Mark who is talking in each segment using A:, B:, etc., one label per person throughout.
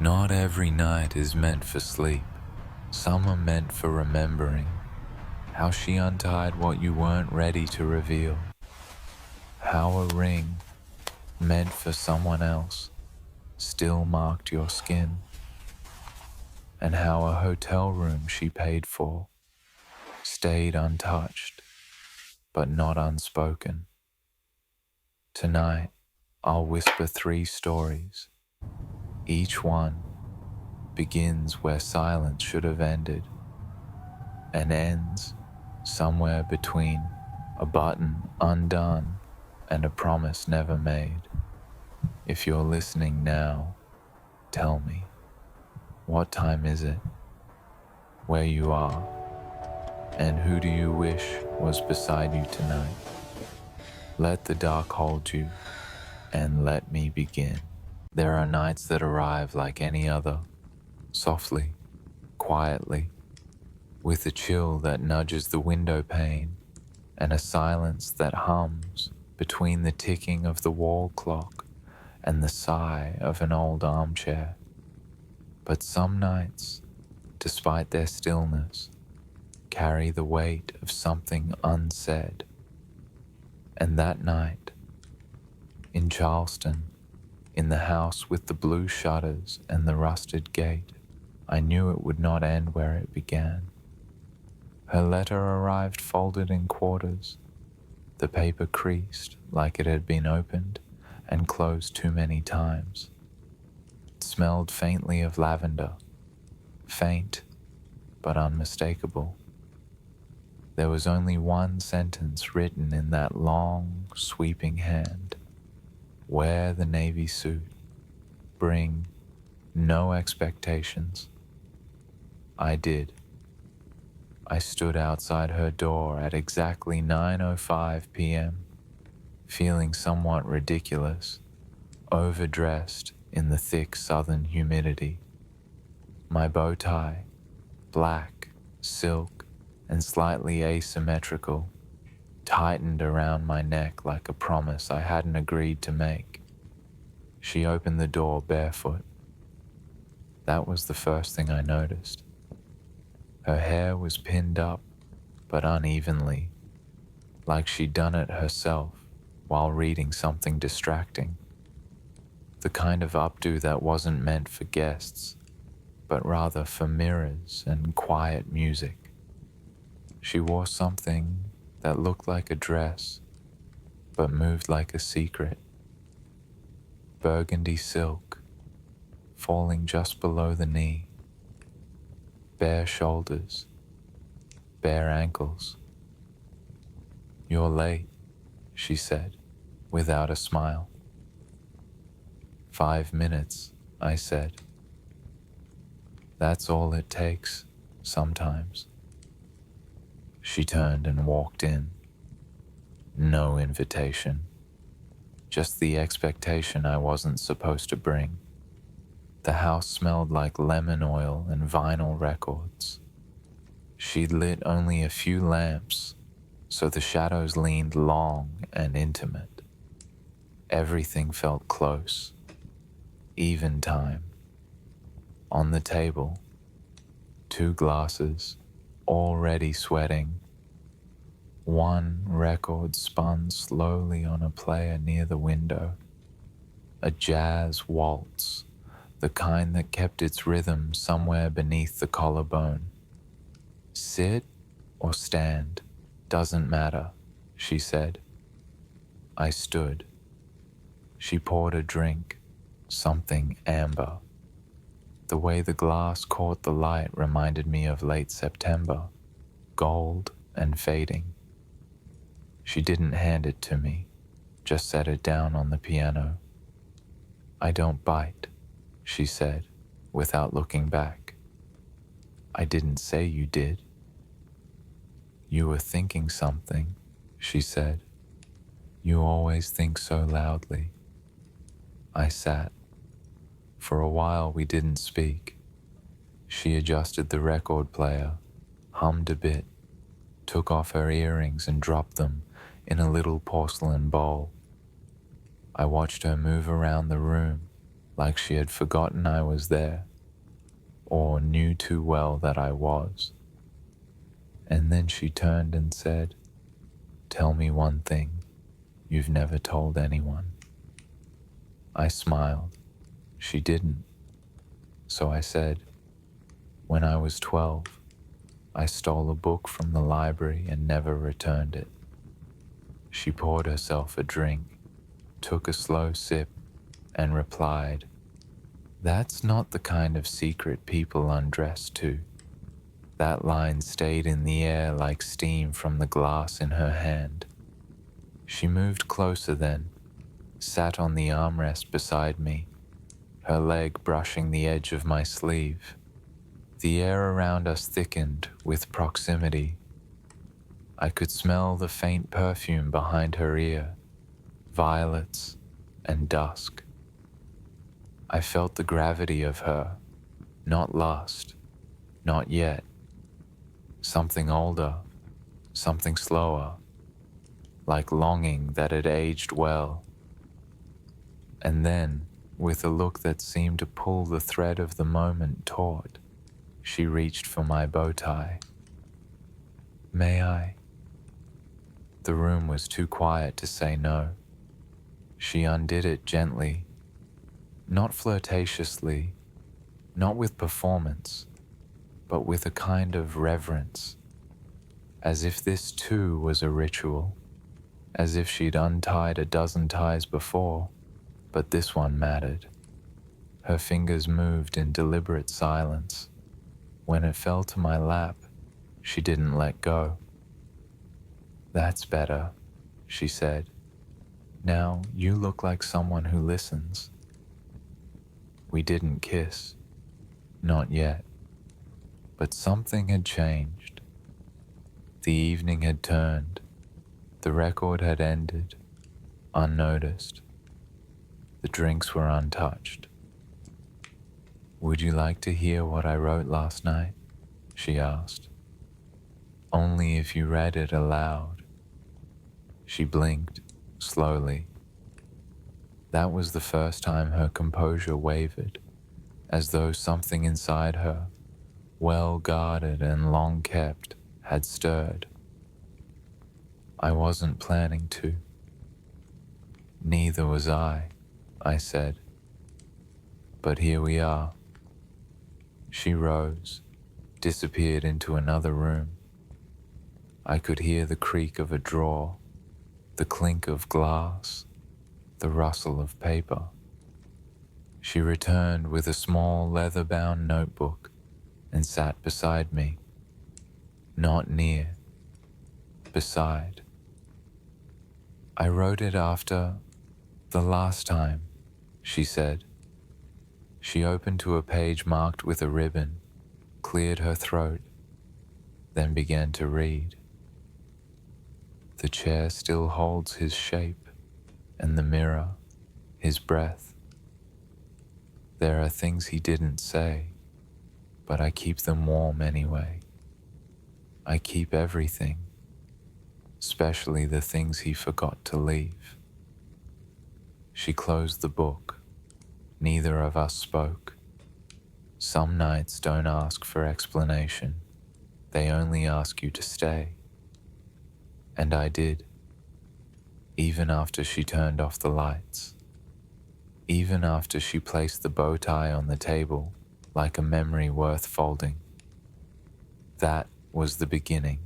A: Not every night is meant for sleep. Some are meant for remembering how she untied what you weren't ready to reveal. How a ring meant for someone else still marked your skin. And how a hotel room she paid for stayed untouched, but not unspoken. Tonight, I'll whisper 3 stories. Each one begins where silence should have ended and ends somewhere between a button undone and a promise never made. If you're listening now, tell me, what time is it, where you are, and who do you wish was beside you tonight? Let the dark hold you, and let me begin. There are nights that arrive like any other, softly, quietly, with a chill that nudges the window pane and a silence that hums between the ticking of the wall clock and the sigh of an old armchair. But some nights, despite their stillness, carry the weight of something unsaid. And that night, in Charleston, in the house with the blue shutters and the rusted gate, I knew it would not end where it began. Her letter arrived folded in quarters, the paper creased like it had been opened and closed too many times. It smelled faintly of lavender, faint but unmistakable. There was only one sentence written in that long, sweeping hand. Wear the navy suit. Bring no expectations. I did. I stood outside her door at exactly 9:05 p.m., feeling somewhat ridiculous, overdressed in the thick southern humidity. My bow tie, black, silk, and slightly asymmetrical, tightened around my neck like a promise I hadn't agreed to make. She opened the door barefoot. That was the first thing I noticed. Her hair was pinned up, but unevenly, like she'd done it herself while reading something distracting. The kind of updo that wasn't meant for guests, but rather for mirrors and quiet music. She wore something that looked like a dress, but moved like a secret. Burgundy silk, falling just below the knee. Bare shoulders, bare ankles. You're late, she said, without a smile. 5 minutes, I said. That's all it takes, sometimes. She turned and walked in. No invitation, just the expectation I wasn't supposed to bring. The house smelled like lemon oil and vinyl records. She'd lit only a few lamps, so the shadows leaned long and intimate. Everything felt close, even time. On the table, 2 glasses, already sweating. One record spun slowly on a player near the window. A jazz waltz, the kind that kept its rhythm somewhere beneath the collarbone. Sit or stand, doesn't matter, she said. I stood. She poured a drink, something amber. The way the glass caught the light reminded me of late September, gold and fading. She didn't hand it to me, just set it down on the piano. I don't bite, she said, without looking back. I didn't say you did. You were thinking something, she said. You always think so loudly. I sat. For a while we didn't speak. She adjusted the record player, hummed a bit, took off her earrings and dropped them in a little porcelain bowl. I watched her move around the room, like she had forgotten I was there, or knew too well that I was. And then she turned and said, "Tell me one thing you've never told anyone." I smiled. She didn't. So I said, "When I was 12, I stole a book from the library and never returned it." She poured herself a drink, took a slow sip, and replied, "That's not the kind of secret people undress to." That line stayed in the air like steam from the glass in her hand. She moved closer then, sat on the armrest beside me, her leg brushing the edge of my sleeve. The air around us thickened with proximity. I could smell the faint perfume behind her ear, violets and dusk. I felt the gravity of her, not lust, not yet. Something older, something slower, like longing that had aged well. And then, with a look that seemed to pull the thread of the moment taut, she reached for my bow tie. "May I?" The room was too quiet to say no. She undid it gently, not flirtatiously, not with performance, but with a kind of reverence, as if this too was a ritual, as if she'd untied a dozen ties before, but this one mattered. Her fingers moved in deliberate silence. When it fell to my lap, she didn't let go. "That's better," she said. "Now you look like someone who listens." We didn't kiss, not yet, but something had changed. The evening had turned, the record had ended, unnoticed. The drinks were untouched. "Would you like to hear what I wrote last night?" she asked. "Only if you read it aloud." She blinked, slowly. That was the first time her composure wavered, as though something inside her, well guarded and long kept, had stirred. "I wasn't planning to." "Neither was I said. "But here we are." She rose, disappeared into another room. I could hear the creak of a drawer, the clink of glass, the rustle of paper. She returned with a small leather-bound notebook and sat beside me. Not near, beside. "I wrote it after the last time," she said. She opened to a page marked with a ribbon, cleared her throat, then began to read. "The chair still holds his shape, and the mirror, his breath. There are things he didn't say, but I keep them warm anyway. I keep everything, especially the things he forgot to leave." She closed the book. Neither of us spoke. Some nights don't ask for explanation. They only ask you to stay. And I did, even after she turned off the lights. Even after she placed the bow tie on the table, like a memory worth folding. That was the beginning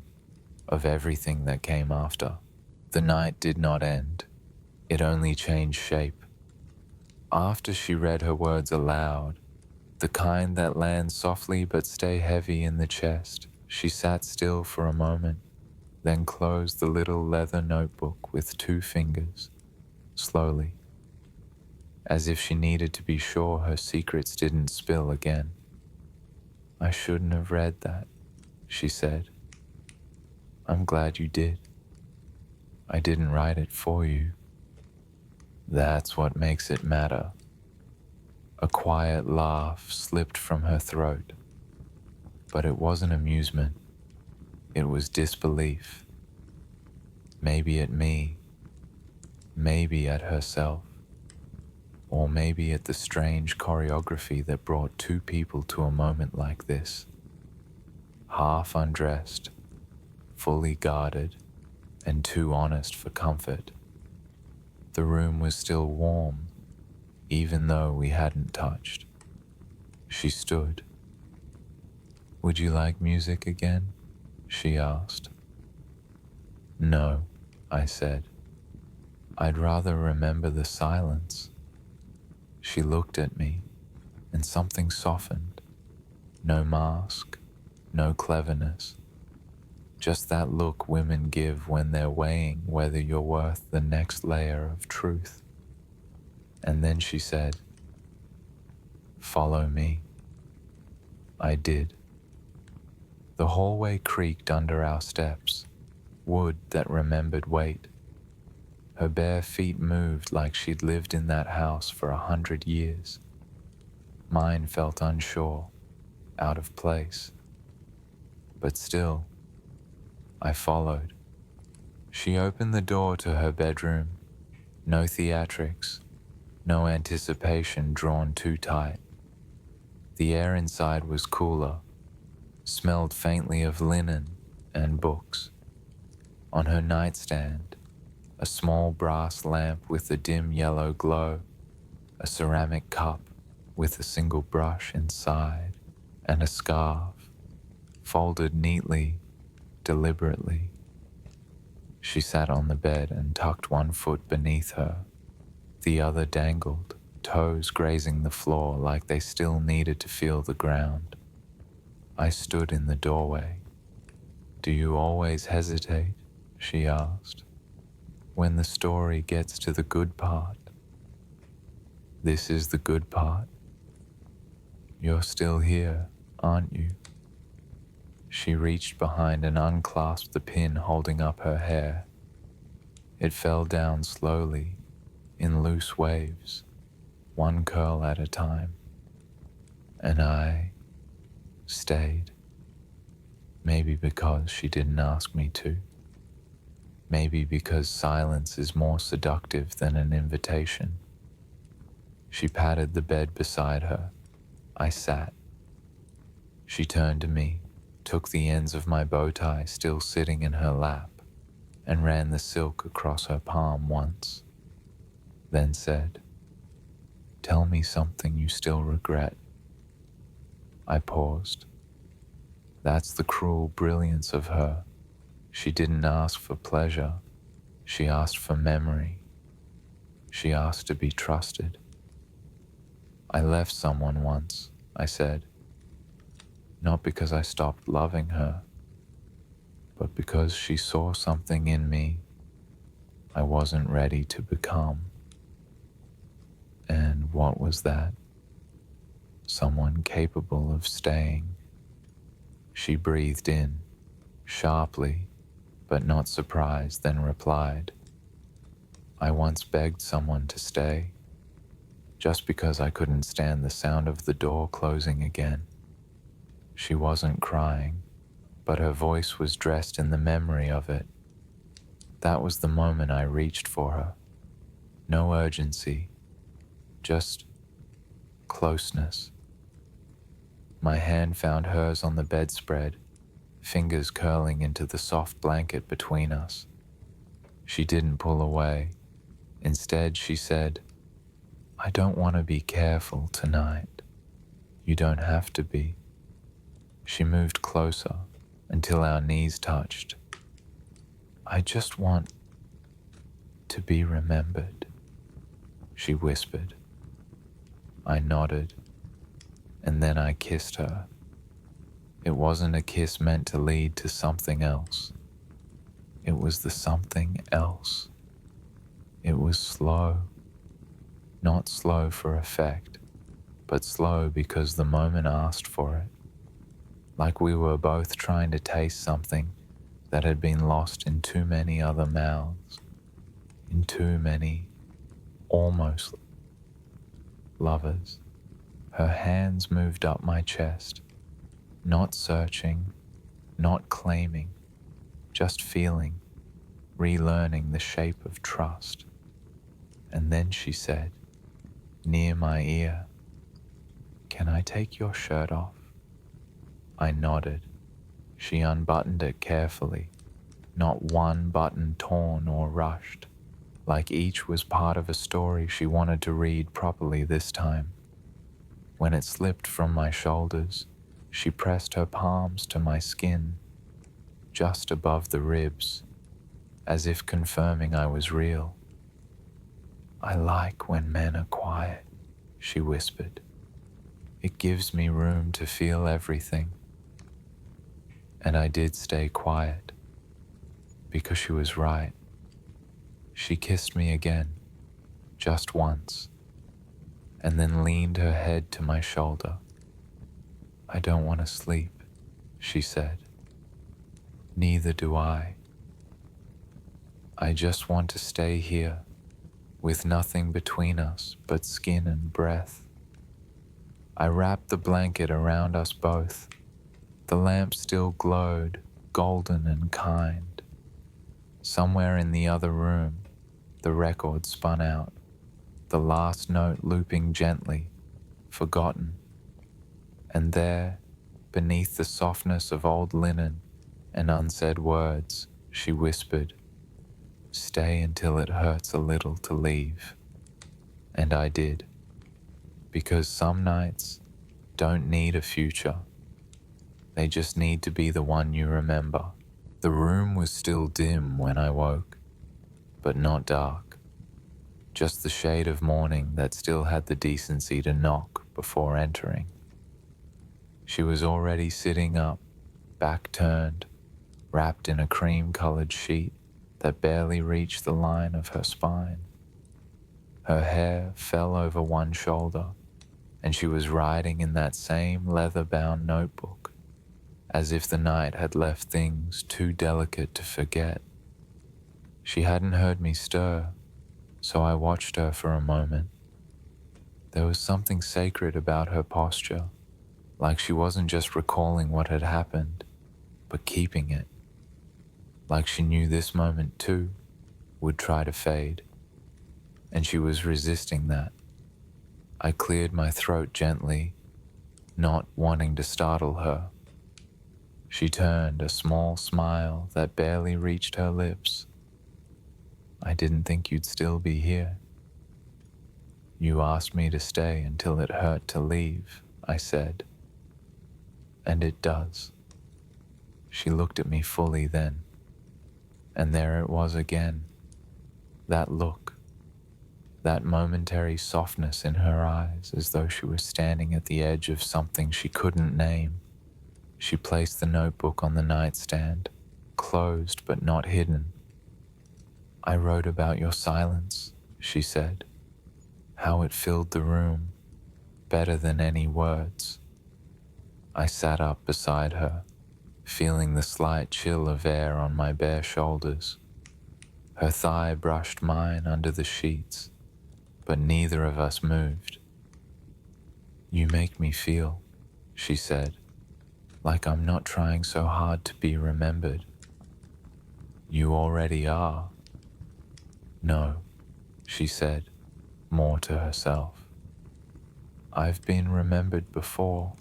A: of everything that came after. The night did not end. It only changed shape. After she read her words aloud, the kind that land softly but stay heavy in the chest, she sat still for a moment, then closed the little leather notebook with 2 fingers, slowly, as if she needed to be sure her secrets didn't spill again. "I shouldn't have read that," she said. "I'm glad you did. I didn't write it for you." That's what makes it matter. A quiet laugh slipped from her throat, but it wasn't amusement. It was disbelief. Maybe at me, maybe at herself, Or maybe at the strange choreography that brought two people to a moment like this, half undressed, fully guarded, and too honest for comfort. The room was still warm, even though we hadn't touched. She stood. "Would you like music again?" she asked. "No," I said. "I'd rather remember the silence." She looked at me, and something softened. No mask, no cleverness. Just that look women give when they're weighing whether you're worth the next layer of truth. And then she said, "Follow me." I did. The hallway creaked under our steps, wood that remembered weight. Her bare feet moved like she'd lived in that house for 100 years. Mine felt unsure, out of place. But still, I followed. She opened the door to her bedroom. No theatrics, no anticipation drawn too tight. The air inside was cooler, smelled faintly of linen and books. On her nightstand, a small brass lamp with a dim yellow glow, a ceramic cup with a single brush inside, and a scarf, folded neatly, deliberately. She sat on the bed and tucked one foot beneath her. The other dangled, toes grazing the floor like they still needed to feel the ground. I stood in the doorway. "Do you always hesitate?" she asked. "When the story gets to the good part?" "This is the good part. You're still here, aren't you?" She reached behind and unclasped the pin holding up her hair. It fell down slowly, in loose waves, one curl at a time. And I stayed. Maybe because she didn't ask me to. Maybe because silence is more seductive than an invitation. She patted the bed beside her. I sat. She turned to me, took the ends of my bow tie still sitting in her lap, and ran the silk across her palm once. Then said, "Tell me something you still regret." I paused. That's the cruel brilliance of her. She didn't ask for pleasure. She asked for memory. She asked to be trusted. "I left someone once," I said. "Not because I stopped loving her, but because she saw something in me I wasn't ready to become." "And what was that?" "Someone capable of staying." She breathed in, sharply, but not surprised, then replied, "I once begged someone to stay, just because I couldn't stand the sound of the door closing again." She wasn't crying, but her voice was dressed in the memory of it. That was the moment I reached for her. No urgency, just closeness. My hand found hers on the bedspread, fingers curling into the soft blanket between us. She didn't pull away. Instead, she said, "I don't want to be careful tonight." "You don't have to be." She moved closer until our knees touched. "I just want to be remembered," she whispered. I nodded, and then I kissed her. It wasn't a kiss meant to lead to something else. It was the something else. It was slow. Not slow for effect, but slow because the moment asked for it. Like we were both trying to taste something that had been lost in too many other mouths, in too many almost lovers. Her hands moved up my chest, not searching, not claiming, just feeling, relearning the shape of trust. And then she said, near my ear. "Can I take your shirt off?" I nodded. She unbuttoned it carefully, not one button torn or rushed, like each was part of a story she wanted to read properly this time. When it slipped from my shoulders, she pressed her palms to my skin, just above the ribs, as if confirming I was real. "I like when men are quiet," she whispered. "It gives me room to feel everything." And I did stay quiet, because she was right. She kissed me again, just once, and then leaned her head to my shoulder. "I don't want to sleep," she said. "Neither do I. I just want to stay here, with nothing between us but skin and breath." I wrapped the blanket around us both. The lamp still glowed, golden and kind. Somewhere in the other room, the record spun out, the last note looping gently, forgotten. And there, beneath the softness of old linen and unsaid words, she whispered, "Stay until it hurts a little to leave." And I did, because some nights don't need a future. They just need to be the one you remember. The room was still dim when I woke, but not dark. Just the shade of morning that still had the decency to knock before entering. She was already sitting up, back turned, wrapped in a cream-colored sheet that barely reached the line of her spine. Her hair fell over one shoulder, and she was writing in that same leather-bound notebook, as if the night had left things too delicate to forget. She hadn't heard me stir, so I watched her for a moment. There was something sacred about her posture, like she wasn't just recalling what had happened, but keeping it. Like she knew this moment too would try to fade, and she was resisting that. I cleared my throat gently, not wanting to startle her. She turned a small smile that barely reached her lips. "I didn't think you'd still be here." "You asked me to stay until it hurt to leave," I said. "And it does." She looked at me fully then, and there it was again, that look, that momentary softness in her eyes, as though she was standing at the edge of something she couldn't name. She placed the notebook on the nightstand, closed but not hidden. "I wrote about your silence," she said, "how it filled the room, better than any words." I sat up beside her, feeling the slight chill of air on my bare shoulders. Her thigh brushed mine under the sheets, but neither of us moved. "You make me feel," she said, "like I'm not trying so hard to be remembered." "You already are." "No," she said, more to herself. "I've been remembered before,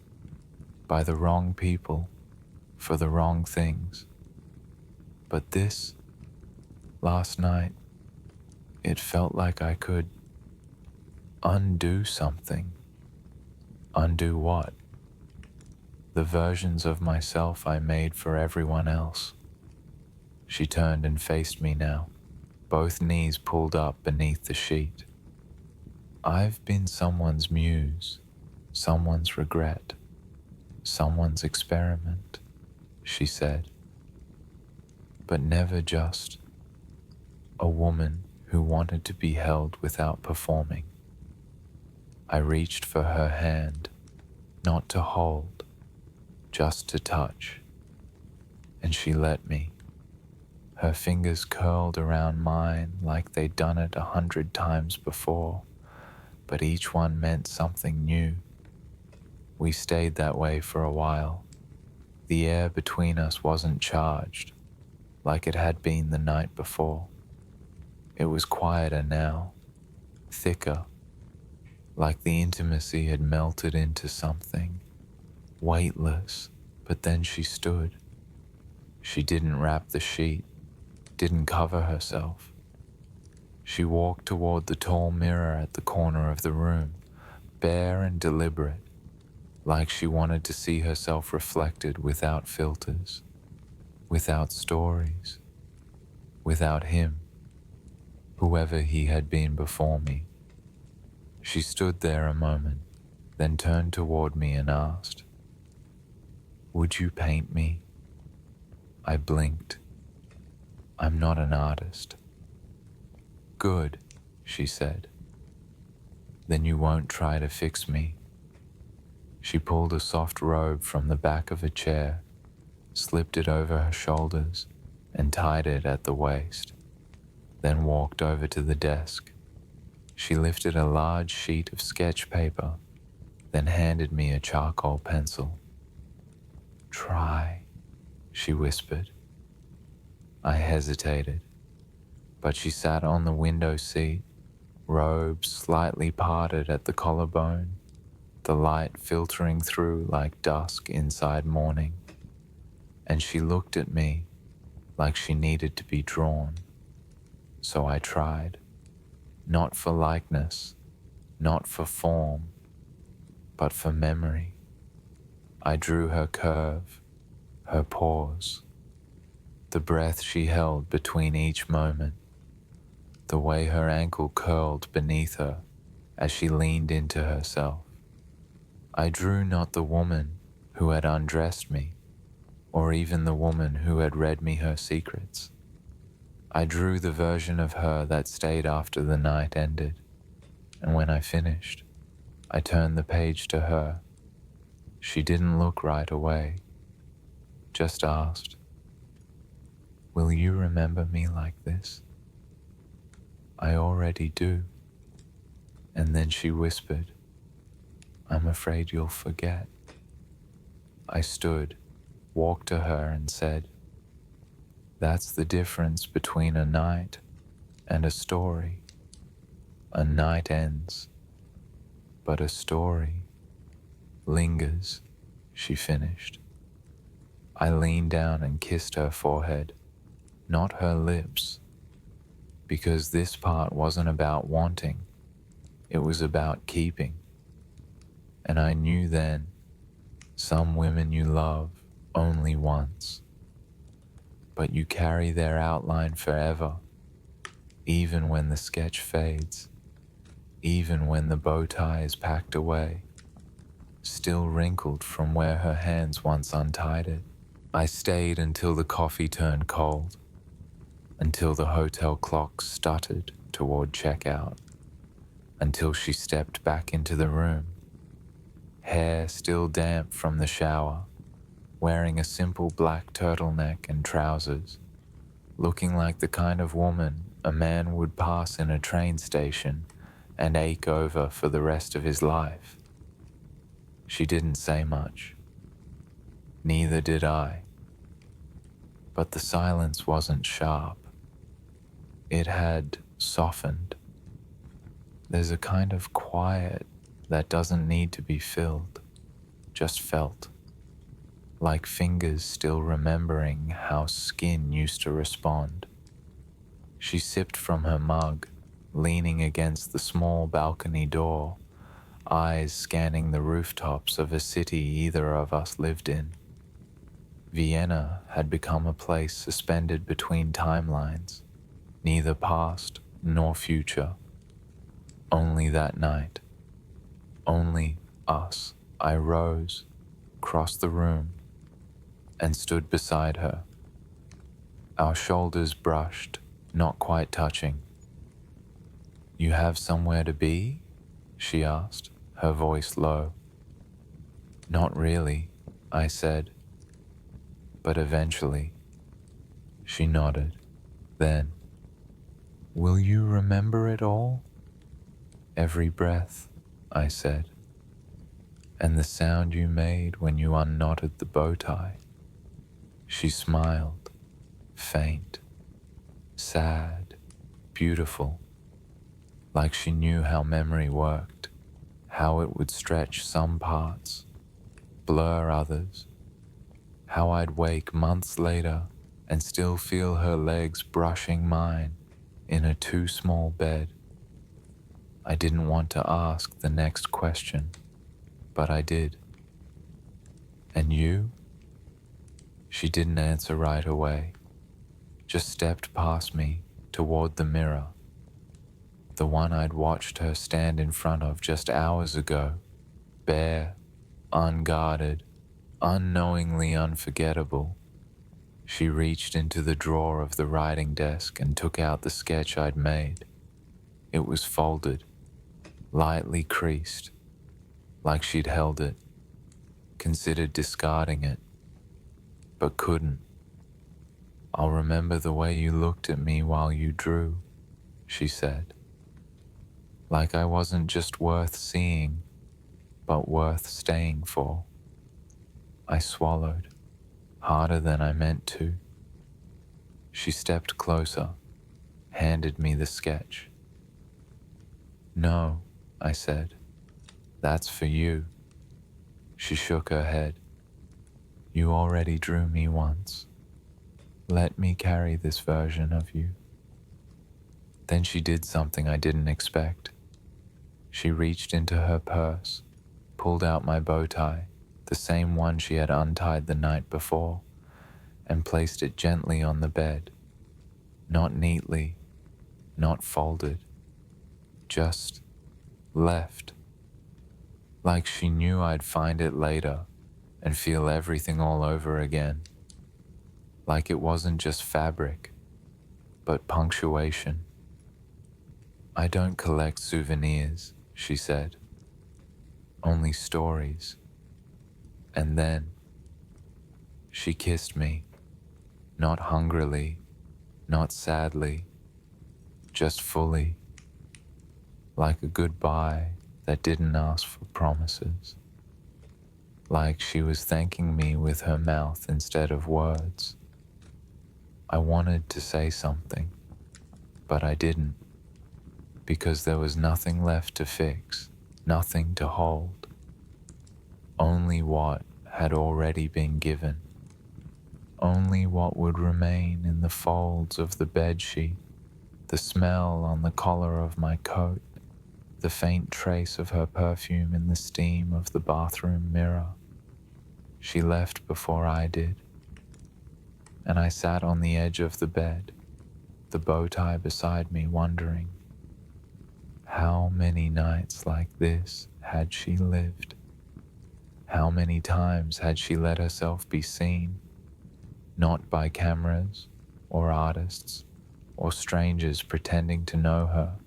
A: by the wrong people, for the wrong things. But this, last night, it felt like I could undo something." "Undo what?" "The versions of myself I made for everyone else." She turned and faced me now, both knees pulled up beneath the sheet. "I've been someone's muse, someone's regret, someone's experiment," she said. "But never just a woman who wanted to be held without performing." I reached for her hand, not to hold, just to touch, and she let me. Her fingers curled around mine like they'd done it 100 times before, but each one meant something new. We stayed that way for a while. The air between us wasn't charged, like it had been the night before. It was quieter now, thicker, like the intimacy had melted into something weightless. But then she stood. She didn't wrap the sheet, didn't cover herself. She walked toward the tall mirror at the corner of the room, bare and deliberate, like she wanted to see herself reflected without filters, without stories, without him, whoever he had been before me. She stood there a moment, then turned toward me and asked, "Would you paint me?" I blinked. "I'm not an artist." "Good," she said. "Then you won't try to fix me." She pulled a soft robe from the back of a chair, slipped it over her shoulders, and tied it at the waist, then walked over to the desk. She lifted a large sheet of sketch paper, then handed me a charcoal pencil. "Try," she whispered. I hesitated, but she sat on the window seat, robe slightly parted at the collarbone, the light filtering through like dusk inside morning. And she looked at me like she needed to be drawn. So I tried, not for likeness, not for form, but for memory. I drew her curve, her pause, the breath she held between each moment, the way her ankle curled beneath her as she leaned into herself. I drew not the woman who had undressed me, or even the woman who had read me her secrets. I drew the version of her that stayed after the night ended, and when I finished, I turned the page to her. She didn't look right away, just asked, "Will you remember me like this?" "I already do." And then she whispered, "I'm afraid you'll forget." I stood, walked to her and said, "That's the difference between a night and a story. A night ends, but a story lingers," she finished. I leaned down and kissed her forehead, not her lips, because this part wasn't about wanting, it was about keeping. And I knew then, some women you love only once, but you carry their outline forever, even when the sketch fades, even when the bow tie is packed away, still wrinkled from where her hands once untied it. I stayed until the coffee turned cold, until the hotel clock stuttered toward checkout, until she stepped back into the room, hair still damp from the shower, wearing a simple black turtleneck and trousers, looking like the kind of woman a man would pass in a train station and ache over for the rest of his life. She didn't say much. Neither did I. But the silence wasn't sharp. It had softened. There's a kind of quiet that doesn't need to be filled, just felt, like fingers still remembering how skin used to respond. She sipped from her mug, leaning against the small balcony door, eyes scanning the rooftops of a city either of us lived in. Vienna had become a place suspended between timelines, neither past nor future. Only that night. Only us. I rose, crossed the room, and stood beside her. Our shoulders brushed, not quite touching. "You have somewhere to be?" she asked, her voice low. "Not really," I said. "But eventually." She nodded. Then, "Will you remember it all?" "Every breath," I said. "And the sound you made when you unknotted the bow tie." She smiled, faint, sad, beautiful, like she knew how memory worked. how it would stretch some parts, blur others, how I'd wake months later and still feel her legs brushing mine in a too small bed. I didn't want to ask the next question, but I did. And you? She didn't answer right away, just stepped past me toward the mirror, the one I'd watched her stand in front of just hours ago, bare, unguarded, unknowingly unforgettable. She reached into the drawer of the writing desk and took out the sketch I'd made. It was folded, lightly creased, like she'd held it, considered discarding it, but couldn't. "I'll remember the way you looked at me while you drew," she said. Like I wasn't just worth seeing, but worth staying for. I swallowed, harder than I meant to. She stepped closer, handed me the sketch. "No," I said, "that's for you." She shook her head. "You already drew me once. Let me carry this version of you." Then she did something I didn't expect. She reached into her purse, pulled out my bow tie, the same one she had untied the night before, and placed it gently on the bed. Not neatly, not folded, just left. Like she knew I'd find it later and feel everything all over again. Like it wasn't just fabric, but punctuation. "I don't collect souvenirs," she said. "Only stories." And then she kissed me, not hungrily, not sadly, just fully, like a goodbye that didn't ask for promises. Like she was thanking me with her mouth instead of words. I wanted to say something, but I didn't, because there was nothing left to fix, nothing to hold. Only what had already been given. Only what would remain in the folds of the bedsheet, the smell on the collar of my coat, the faint trace of her perfume in the steam of the bathroom mirror. She left before I did, and I sat on the edge of the bed, the bow tie beside me, wondering, how many nights like this had she lived? How many times had she let herself be seen, not by cameras or artists or strangers pretending to know her,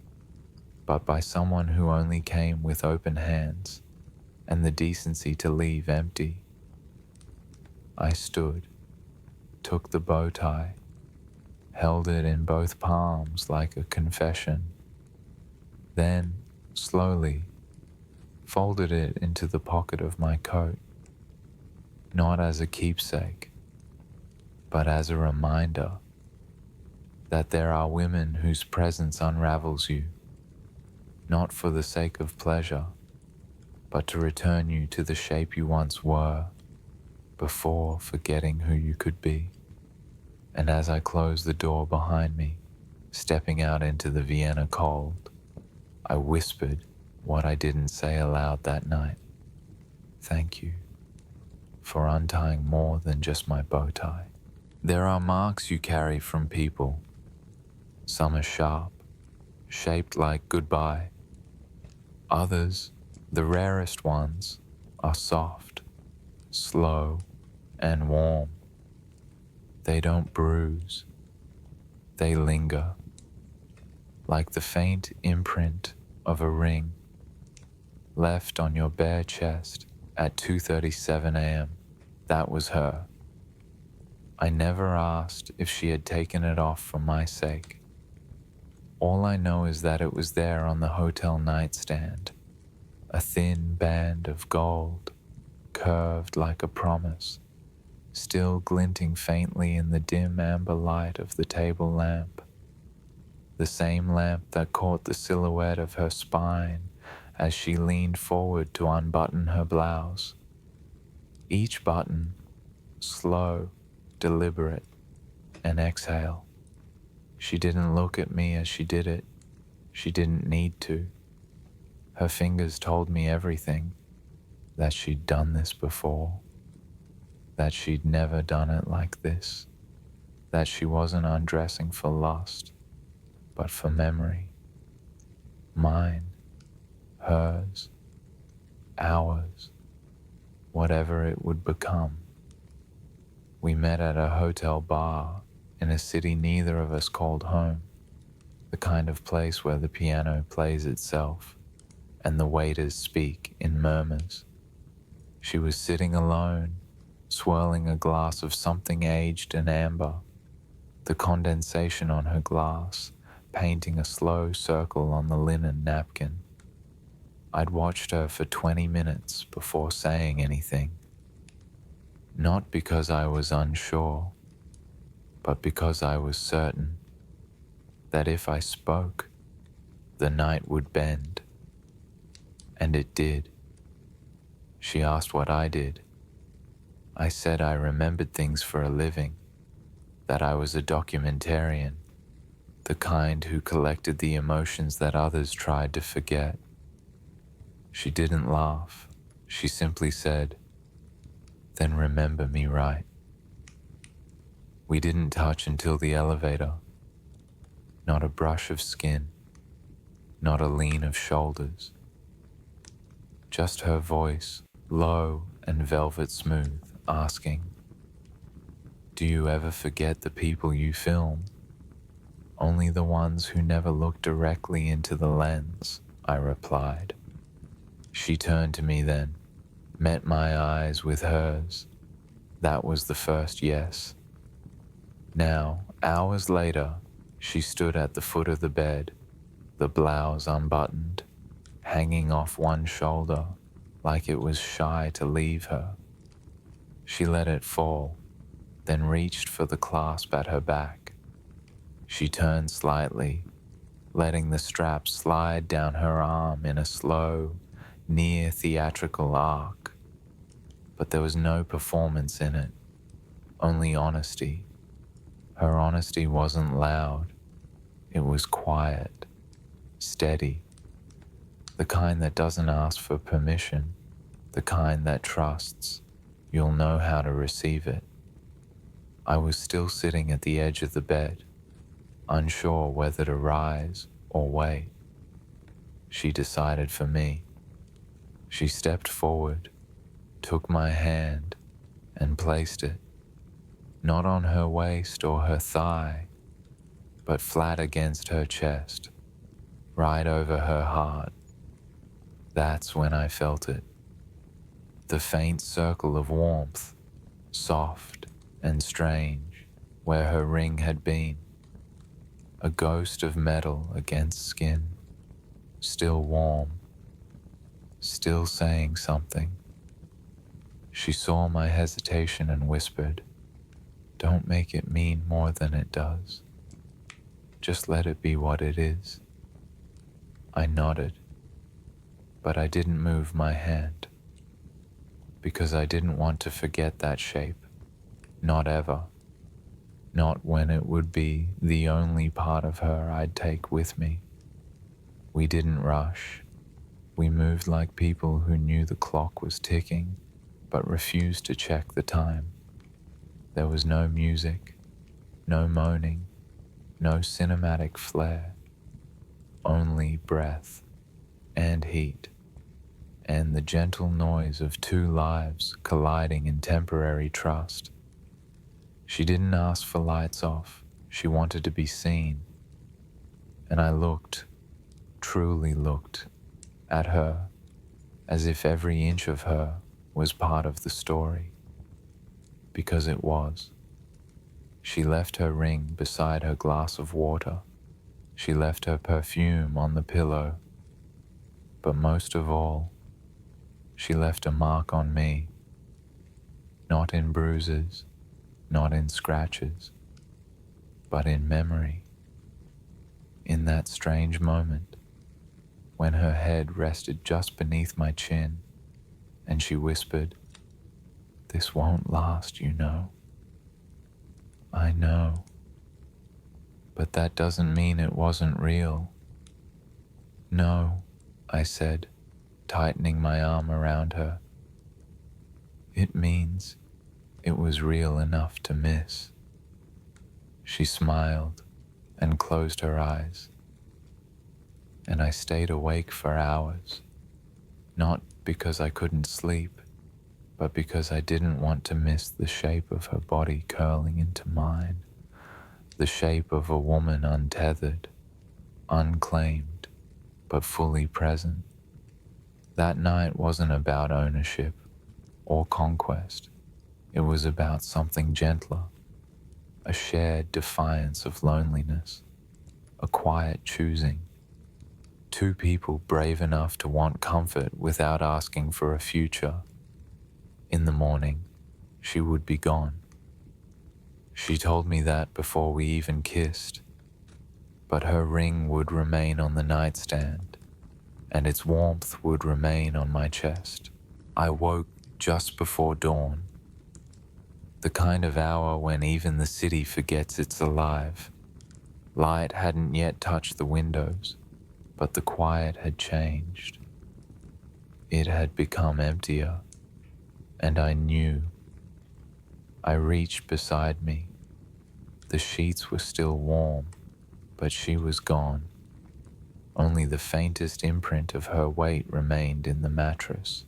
A: but by someone who only came with open hands and the decency to leave empty? I stood, took the bow tie, held it in both palms like a confession, then, slowly, folded it into the pocket of my coat, not as a keepsake, but as a reminder that there are women whose presence unravels you, not for the sake of pleasure, but to return you to the shape you once were, before forgetting who you could be. And as I closed the door behind me, stepping out into the Vienna cold, I whispered what I didn't say aloud that night. Thank you for untying more than just my bow tie. There are marks you carry from people. Some are sharp, shaped like goodbye. Others, the rarest ones, are soft, slow, and warm. They don't bruise. They linger, like the faint imprint of a ring left on your bare chest at 2:37 a.m. That was her. I never asked if she had taken it off for my sake. All I know is that it was there on the hotel nightstand, a thin band of gold, curved like a promise, still glinting faintly in the dim amber light of the table lamp. The same lamp that caught the silhouette of her spine as she leaned forward to unbutton her blouse. Each button, slow, deliberate, an exhale. She didn't look at me as she did it. She didn't need to. Her fingers told me everything, that she'd done this before, that she'd never done it like this, that she wasn't undressing for lust, but for memory. Mine, hers, ours, whatever it would become. We met at a hotel bar in a city neither of us called home, the kind of place where the piano plays itself and the waiters speak in murmurs. She was sitting alone, swirling a glass of something aged in amber, the condensation on her glass painting a slow circle on the linen napkin. I'd watched her for 20 minutes before saying anything. Not because I was unsure, but because I was certain that if I spoke, the night would bend. And it did. She asked what I did. I said I remembered things for a living, that I was a documentarian, the kind who collected the emotions that others tried to forget. She didn't laugh. She simply said, "Then remember me right." We didn't touch until the elevator. Not a brush of skin, not a lean of shoulders. Just her voice, low and velvet smooth, asking, "Do you ever forget the people you film?" "Only the ones who never look directly into the lens," I replied. She turned to me then, met my eyes with hers. That was the first yes. Now, hours later, she stood at the foot of the bed, the blouse unbuttoned, hanging off one shoulder like it was shy to leave her. She let it fall, then reached for the clasp at her back. She turned slightly, letting the strap slide down her arm in a slow, near theatrical arc. But there was no performance in it, only honesty. Her honesty wasn't loud. It was quiet, steady, the kind that doesn't ask for permission, the kind that trusts you'll know how to receive it. I was still sitting at the edge of the bed, unsure whether to rise or wait. She decided for me. She stepped forward, took my hand, and placed it, not on her waist or her thigh, but flat against her chest, right over her heart. That's when I felt it. The faint circle of warmth, soft and strange, where her ring had been. A ghost of metal against skin, still warm, still saying something. She saw my hesitation and whispered, "Don't make it mean more than it does. Just let it be what it is." I nodded, but I didn't move my hand, because I didn't want to forget that shape, not ever, not when it would be the only part of her I'd take with me. We didn't rush. We moved like people who knew the clock was ticking, but refused to check the time. There was no music, no moaning, no cinematic flair, only breath and heat, and the gentle noise of two lives colliding in temporary trust. She didn't ask for lights off. She wanted to be seen. And I looked, truly looked, at her, as if every inch of her was part of the story. Because it was. She left her ring beside her glass of water. She left her perfume on the pillow. But most of all, she left a mark on me. Not in bruises, not in scratches, but in memory. In that strange moment, when her head rested just beneath my chin, and she whispered, "This won't last, you know." I know, but that doesn't mean it wasn't real. No, I said, tightening my arm around her. It means it was real enough to miss. She smiled and closed her eyes, and I stayed awake for hours, not because I couldn't sleep, but because I didn't want to miss the shape of her body curling into mine, the shape of a woman untethered, unclaimed, but fully present. That night wasn't about ownership or conquest. It was about something gentler, a shared defiance of loneliness, a quiet choosing. Two people brave enough to want comfort without asking for a future. In the morning, she would be gone. She told me that before we even kissed, but her ring would remain on the nightstand, and its warmth would remain on my chest. I woke just before dawn, the kind of hour when even the city forgets it's alive. Light hadn't yet touched the windows, but the quiet had changed. It had become emptier, and I knew. I reached beside me. The sheets were still warm, but she was gone. Only the faintest imprint of her weight remained in the mattress,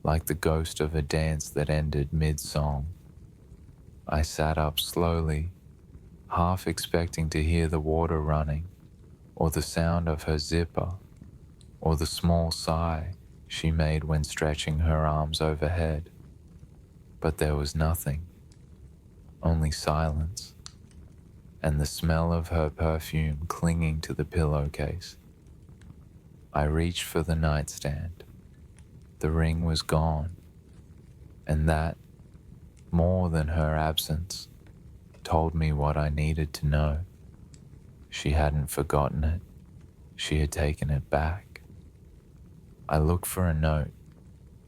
A: like the ghost of a dance that ended mid-song. I sat up slowly, half expecting to hear the water running, or the sound of her zipper, or the small sigh she made when stretching her arms overhead. But there was nothing, only silence, and the smell of her perfume clinging to the pillowcase. I reached for the nightstand. The ring was gone, and that, more than her absence, told me what I needed to know. She hadn't forgotten it. She had taken it back. I looked for a note,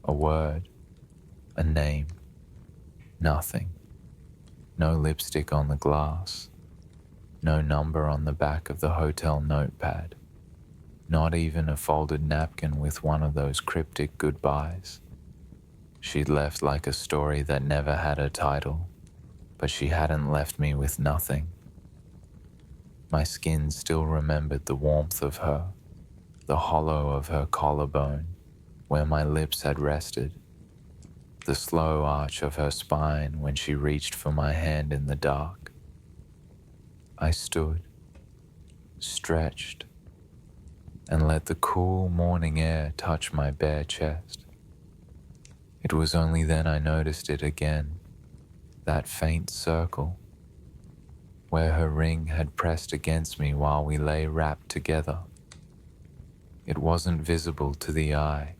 A: a word, a name. Nothing. No lipstick on the glass. No number on the back of the hotel notepad. Not even a folded napkin with one of those cryptic goodbyes. She'd left like a story that never had a title, but she hadn't left me with nothing. My skin still remembered the warmth of her, the hollow of her collarbone, where my lips had rested, the slow arch of her spine when she reached for my hand in the dark. I stood, stretched, and let the cool morning air touch my bare chest. It was only then I noticed it again, that faint circle, where her ring had pressed against me while we lay wrapped together. It wasn't visible to the eye,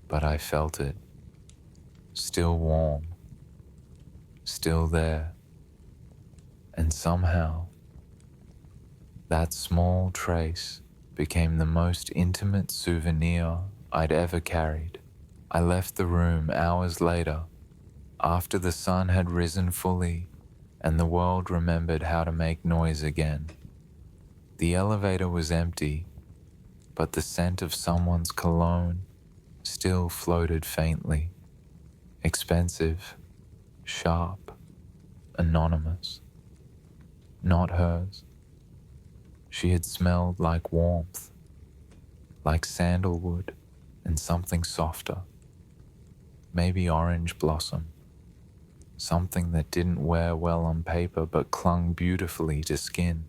A: but I felt it, still warm, still there, and somehow, that small trace became the most intimate souvenir I'd ever carried. I left the room hours later, after the sun had risen fully and the world remembered how to make noise again. The elevator was empty, but the scent of someone's cologne still floated faintly, expensive, sharp, anonymous. Not hers. She had smelled like warmth, like sandalwood and something softer, maybe orange blossom, something that didn't wear well on paper but clung beautifully to skin.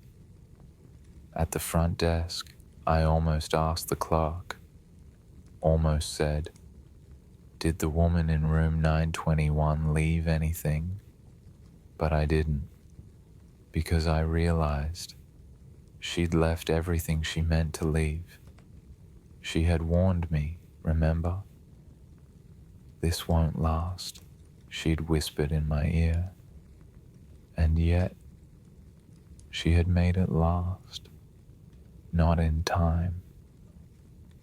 A: At the front desk, I almost asked the clerk, almost said, "Did the woman in room 921 leave anything?" But I didn't, because I realized she'd left everything she meant to leave. She had warned me, remember? "This won't last," she'd whispered in my ear. And yet, she had made it last. Not in time,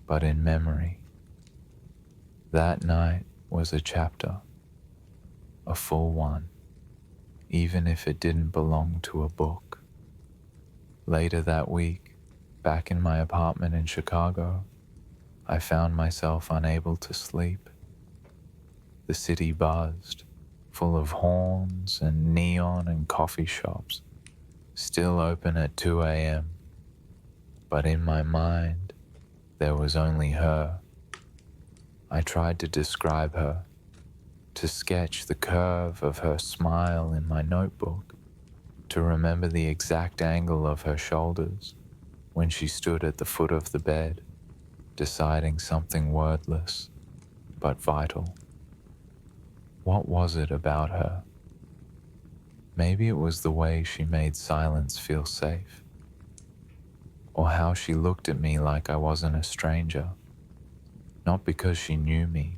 A: but in memory. That night was a chapter, a full one, even if it didn't belong to a book. Later that week, back in my apartment in Chicago, I found myself unable to sleep. The city buzzed, full of horns and neon and coffee shops, still open at 2 a.m. But in my mind, there was only her. I tried to describe her, to sketch the curve of her smile in my notebook, to remember the exact angle of her shoulders when she stood at the foot of the bed, deciding something wordless but vital. What was it about her? Maybe it was the way she made silence feel safe, or how she looked at me like I wasn't a stranger, not because she knew me,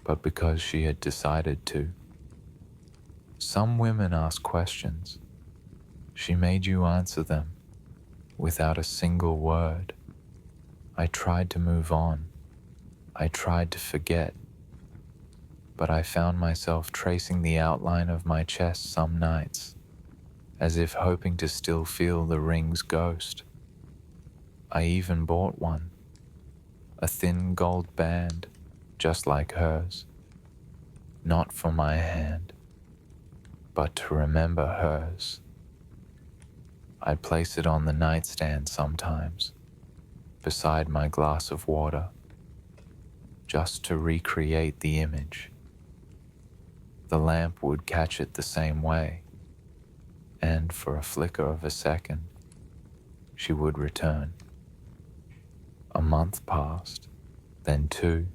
A: but because she had decided to. Some women ask questions. She made you answer them without a single word. I tried to move on. I tried to forget, but I found myself tracing the outline of my chest some nights, as if hoping to still feel the ring's ghost. I even bought one, a thin gold band, just like hers, not for my hand, but to remember hers. I'd place it on the nightstand sometimes, beside my glass of water, just to recreate the image. The lamp would catch it the same way, and for a flicker of a second, she would return. A month passed, then 2,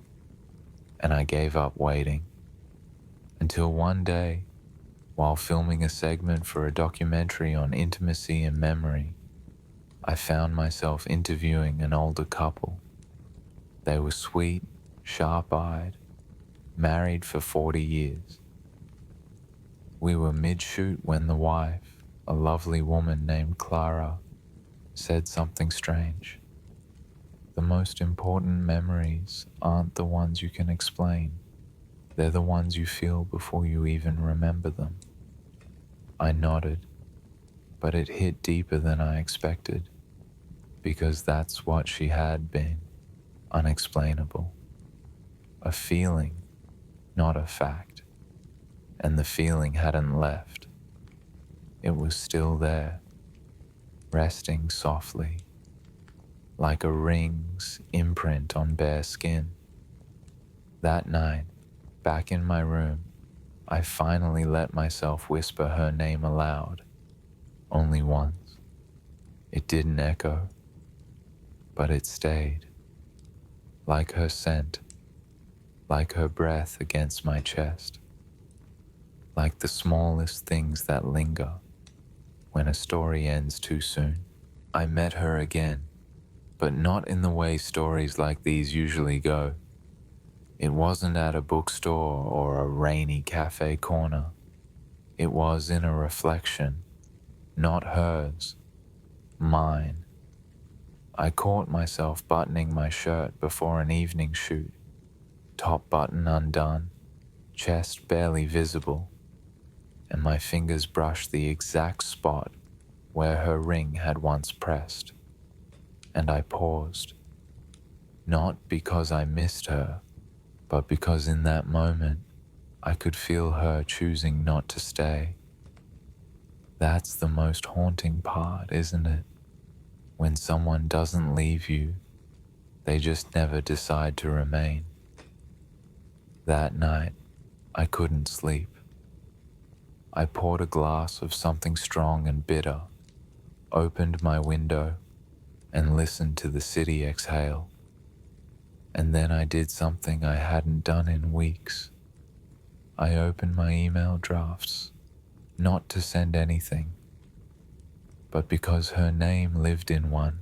A: and I gave up waiting, until one day, while filming a segment for a documentary on intimacy and memory, I found myself interviewing an older couple. They were sweet, sharp-eyed, married for 40 years. We were mid-shoot when the wife, a lovely woman named Clara, said something strange. The most important memories aren't the ones you can explain. They're the ones you feel before you even remember them. I nodded, but it hit deeper than I expected, because that's what she had been, unexplainable. A feeling, not a fact. And the feeling hadn't left. It was still there, resting softly, like a ring's imprint on bare skin. That night, back in my room, I finally let myself whisper her name aloud, only once. It didn't echo, but it stayed, like her scent, like her breath against my chest, like the smallest things that linger when a story ends too soon. I met her again, but not in the way stories like these usually go. It wasn't at a bookstore or a rainy cafe corner. It was in a reflection, not hers, mine. I caught myself buttoning my shirt before an evening shoot, top button undone, chest barely visible, and my fingers brushed the exact spot where her ring had once pressed. And I paused, not because I missed her, but because in that moment I could feel her choosing not to stay. That's the most haunting part, isn't it? When someone doesn't leave you, they just never decide to remain. That night, I couldn't sleep. I poured a glass of something strong and bitter, opened my window, and listened to the city exhale. And then I did something I hadn't done in weeks. I opened my email drafts, not to send anything, but because her name lived in one.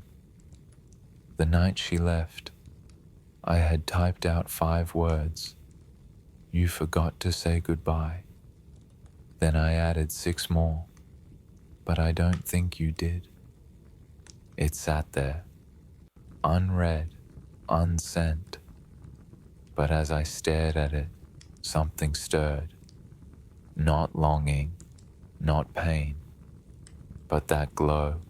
A: The night she left, I had typed out 5 words. You forgot to say goodbye. Then I added 6 more, but I don't think you did. It sat there, unread, unsent. But as I stared at it, something stirred. Not longing, not pain, but that glow,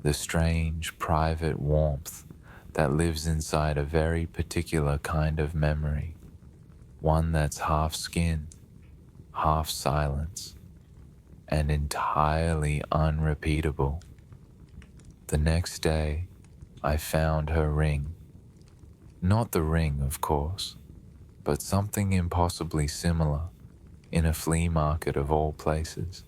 A: the strange private warmth that lives inside a very particular kind of memory, one that's half skin, half silence, and entirely unrepeatable. The next day, I found her ring. Not the ring, of course, but something impossibly similar in a flea market of all places.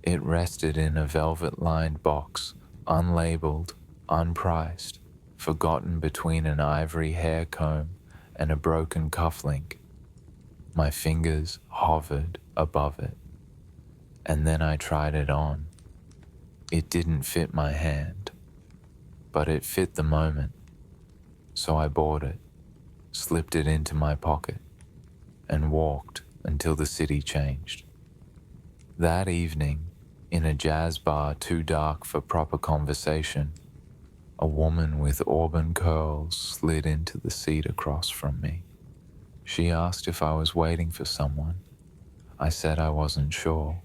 A: It rested in a velvet-lined box, unlabeled, unpriced, forgotten between an ivory hair comb and a broken cufflink. My fingers hovered above it, and then I tried it on. It didn't fit my hand, but it fit the moment, so I bought it, slipped it into my pocket, and walked until the city changed. That evening, in a jazz bar too dark for proper conversation, a woman with auburn curls slid into the seat across from me. She asked if I was waiting for someone. I said I wasn't sure.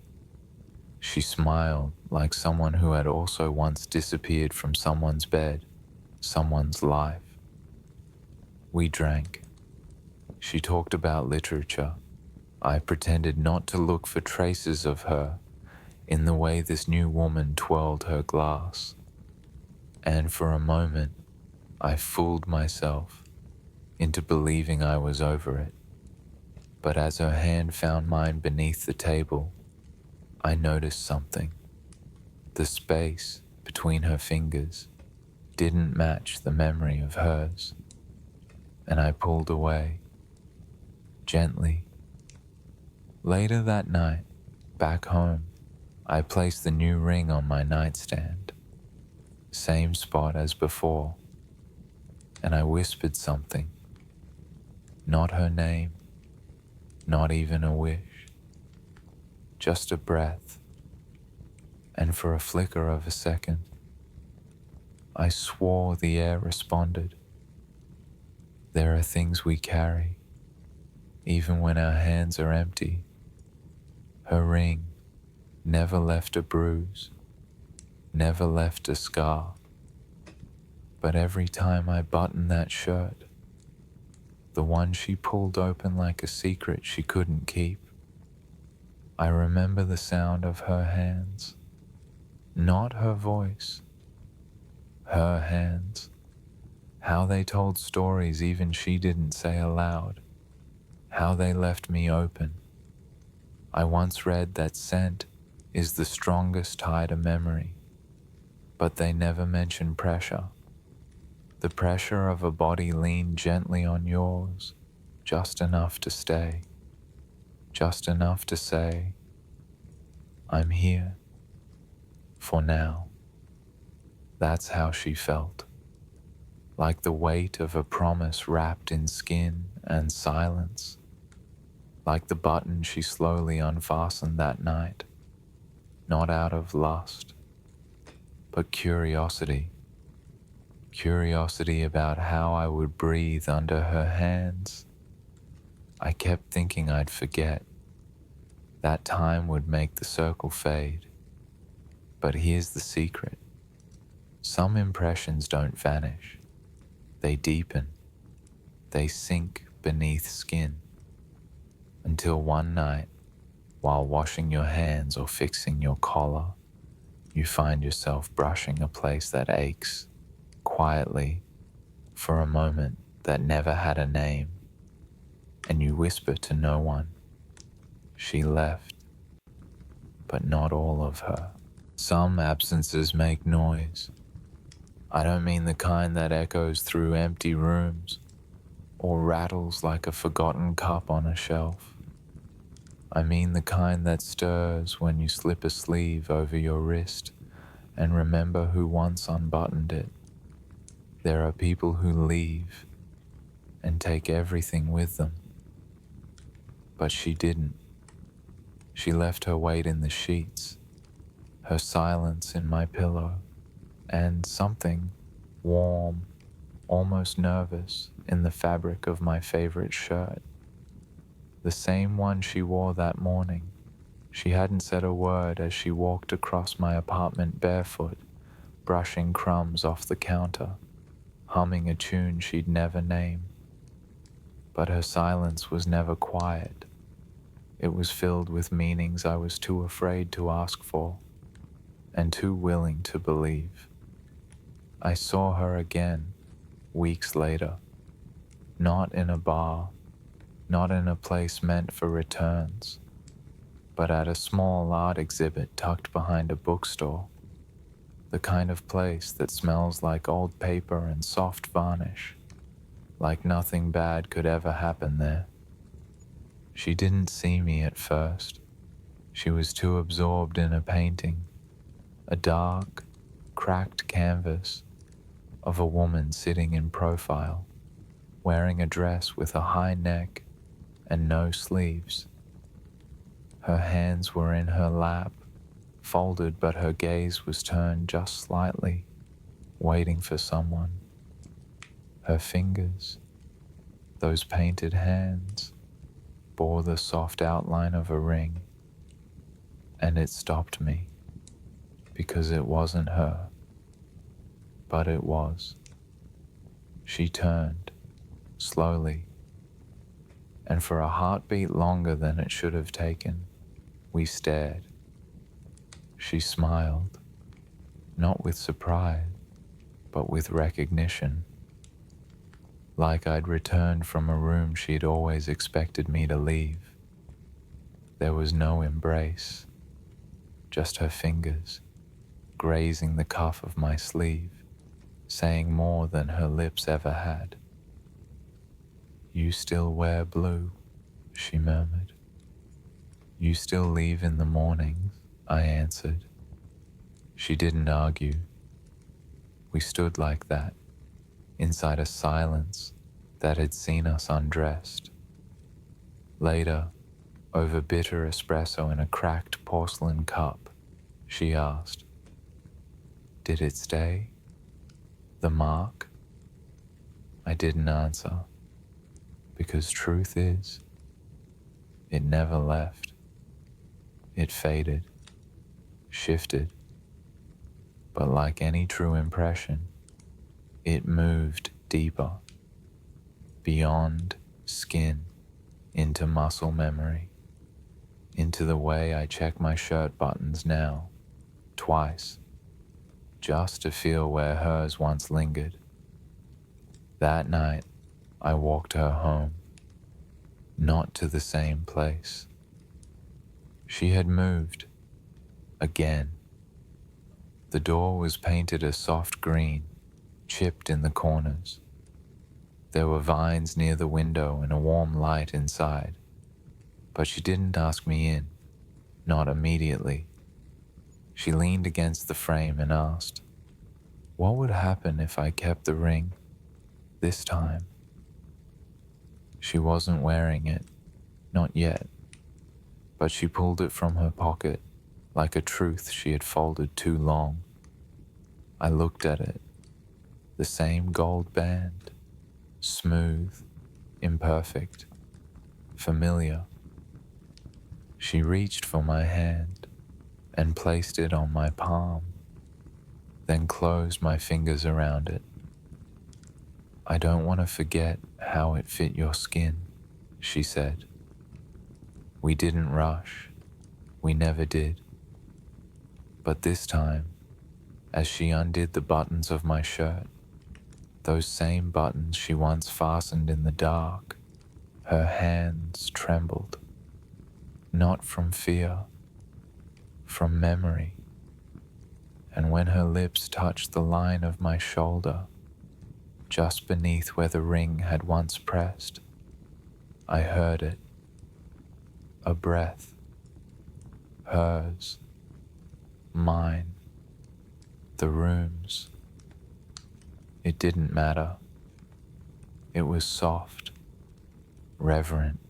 A: She smiled like someone who had also once disappeared from someone's bed, someone's life. We drank. She talked about literature. I pretended not to look for traces of her in the way this new woman twirled her glass. And for a moment, I fooled myself into believing I was over it. But as her hand found mine beneath the table, I noticed something. The space between her fingers didn't match the memory of hers, and I pulled away, gently. Later that night, back home, I placed the new ring on my nightstand, same spot as before, and I whispered something. Not her name, not even a wish, just a breath, and for a flicker of a second, I swore the air responded. There are things we carry, even when our hands are empty. Her ring never left a bruise, never left a scar. But every time I buttoned that shirt, the one she pulled open like a secret she couldn't keep, I remember the sound of her hands, not her voice, her hands, how they told stories even she didn't say aloud, how they left me open. I once read that scent is the strongest tie to memory, but they never mention pressure. The pressure of a body leaned gently on yours, just enough to stay, just enough to say, I'm here, for now. That's how she felt, like the weight of a promise wrapped in skin and silence, like the button she slowly unfastened that night, not out of lust, but curiosity. Curiosity about how I would breathe under her hands. I kept thinking I'd forget. That time would make the circle fade. But here's the secret. Some impressions don't vanish. They deepen. They sink beneath skin. Until one night, while washing your hands or fixing your collar, you find yourself brushing a place that aches, quietly, for a moment that never had a name, and you whisper to no one, she left, but not all of her. Some absences make noise. I don't mean the kind that echoes through empty rooms or rattles like a forgotten cup on a shelf. I mean the kind that stirs when you slip a sleeve over your wrist and remember who once unbuttoned it. There are people who leave and take everything with them. But she didn't. She left her weight in the sheets, her silence in my pillow, and something warm, almost nervous, in the fabric of my favorite shirt, the same one she wore that morning. She hadn't said a word as she walked across my apartment barefoot, brushing crumbs off the counter, humming a tune she'd never name. But her silence was never quiet. It was filled with meanings I was too afraid to ask for, and too willing to believe. I saw her again, weeks later, not in a bar, not in a place meant for returns, but at a small art exhibit tucked behind a bookstore, the kind of place that smells like old paper and soft varnish, like nothing bad could ever happen there. She didn't see me at first. She was too absorbed in a painting, a dark, cracked canvas of a woman sitting in profile, wearing a dress with a high neck and no sleeves. Her hands were in her lap, folded, but her gaze was turned just slightly, waiting for someone. Her fingers, those painted hands, bore the soft outline of a ring, and it stopped me, because it wasn't her, but it was. She turned, slowly, and for a heartbeat longer than it should have taken, we stared. She smiled, not with surprise, but with recognition, like I'd returned from a room she'd always expected me to leave. There was no embrace, just her fingers grazing the cuff of my sleeve, saying more than her lips ever had. "You still wear blue," she murmured. "You still leave in the mornings," I answered. She didn't argue. We stood like that, inside a silence that had seen us undressed. Later, over bitter espresso in a cracked porcelain cup, she asked, "Did it stay? The mark?" I didn't answer, because truth is, it never left. It faded, shifted, but like any true impression, it moved deeper, beyond skin, into muscle memory, into the way I check my shirt buttons now, twice, just to feel where hers once lingered. That night, I walked her home, not to the same place. She had moved, again. The door was painted a soft green, chipped in the corners. There were vines near the window and a warm light inside, but she didn't ask me in, not immediately. She leaned against the frame and asked, "What would happen if I kept the ring, this time?" She wasn't wearing it, not yet, but she pulled it from her pocket like a truth she had folded too long. I looked at it, the same gold band, smooth, imperfect, familiar. She reached for my hand and placed it on my palm, then closed my fingers around it. "I don't want to forget how it fit your skin," she said. "We didn't rush. We never did. But this time, as she undid the buttons of my shirt, those same buttons she once fastened in the dark, her hands trembled. Not from fear, from memory. And when her lips touched the line of my shoulder, just beneath where the ring had once pressed, I heard it. A breath. Hers. Mine. The room's. It didn't matter. It was soft, reverent,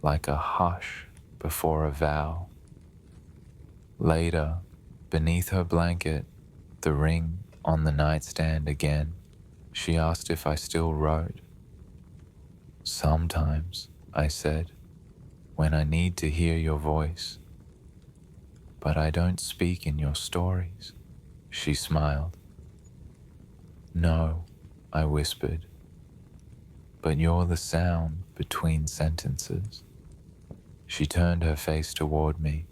A: like a hush before a vow. Later, beneath her blanket, the ring on the nightstand again, She asked if I still wrote. Sometimes, I said, when I need to hear your voice. But I don't speak in your stories, she smiled. No, I whispered, but you're the sound between sentences. She turned her face toward me.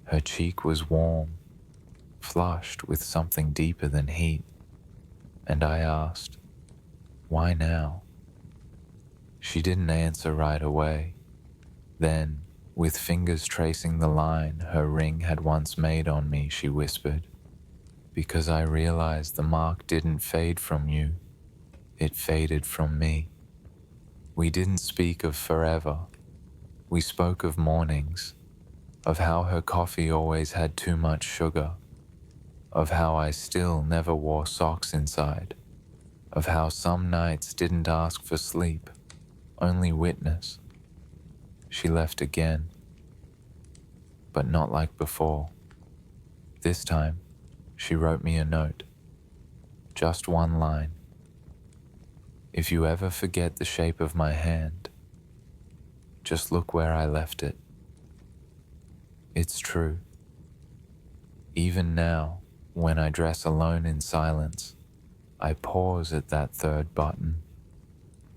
A: Her cheek was warm, flushed with something deeper than heat, and I asked, why now? She didn't answer right away. Then, with fingers tracing the line her ring had once made on me, she whispered, because I realized the mark didn't fade from you, it faded from me. We didn't speak of forever. We spoke of mornings, of how her coffee always had too much sugar, of how I still never wore socks inside, of how some nights didn't ask for sleep, only witness. She left again, but not like before. This time, she wrote me a note. Just one line. If you ever forget the shape of my hand, just look where I left it. It's true. Even now, when I dress alone in silence, I pause at that third button.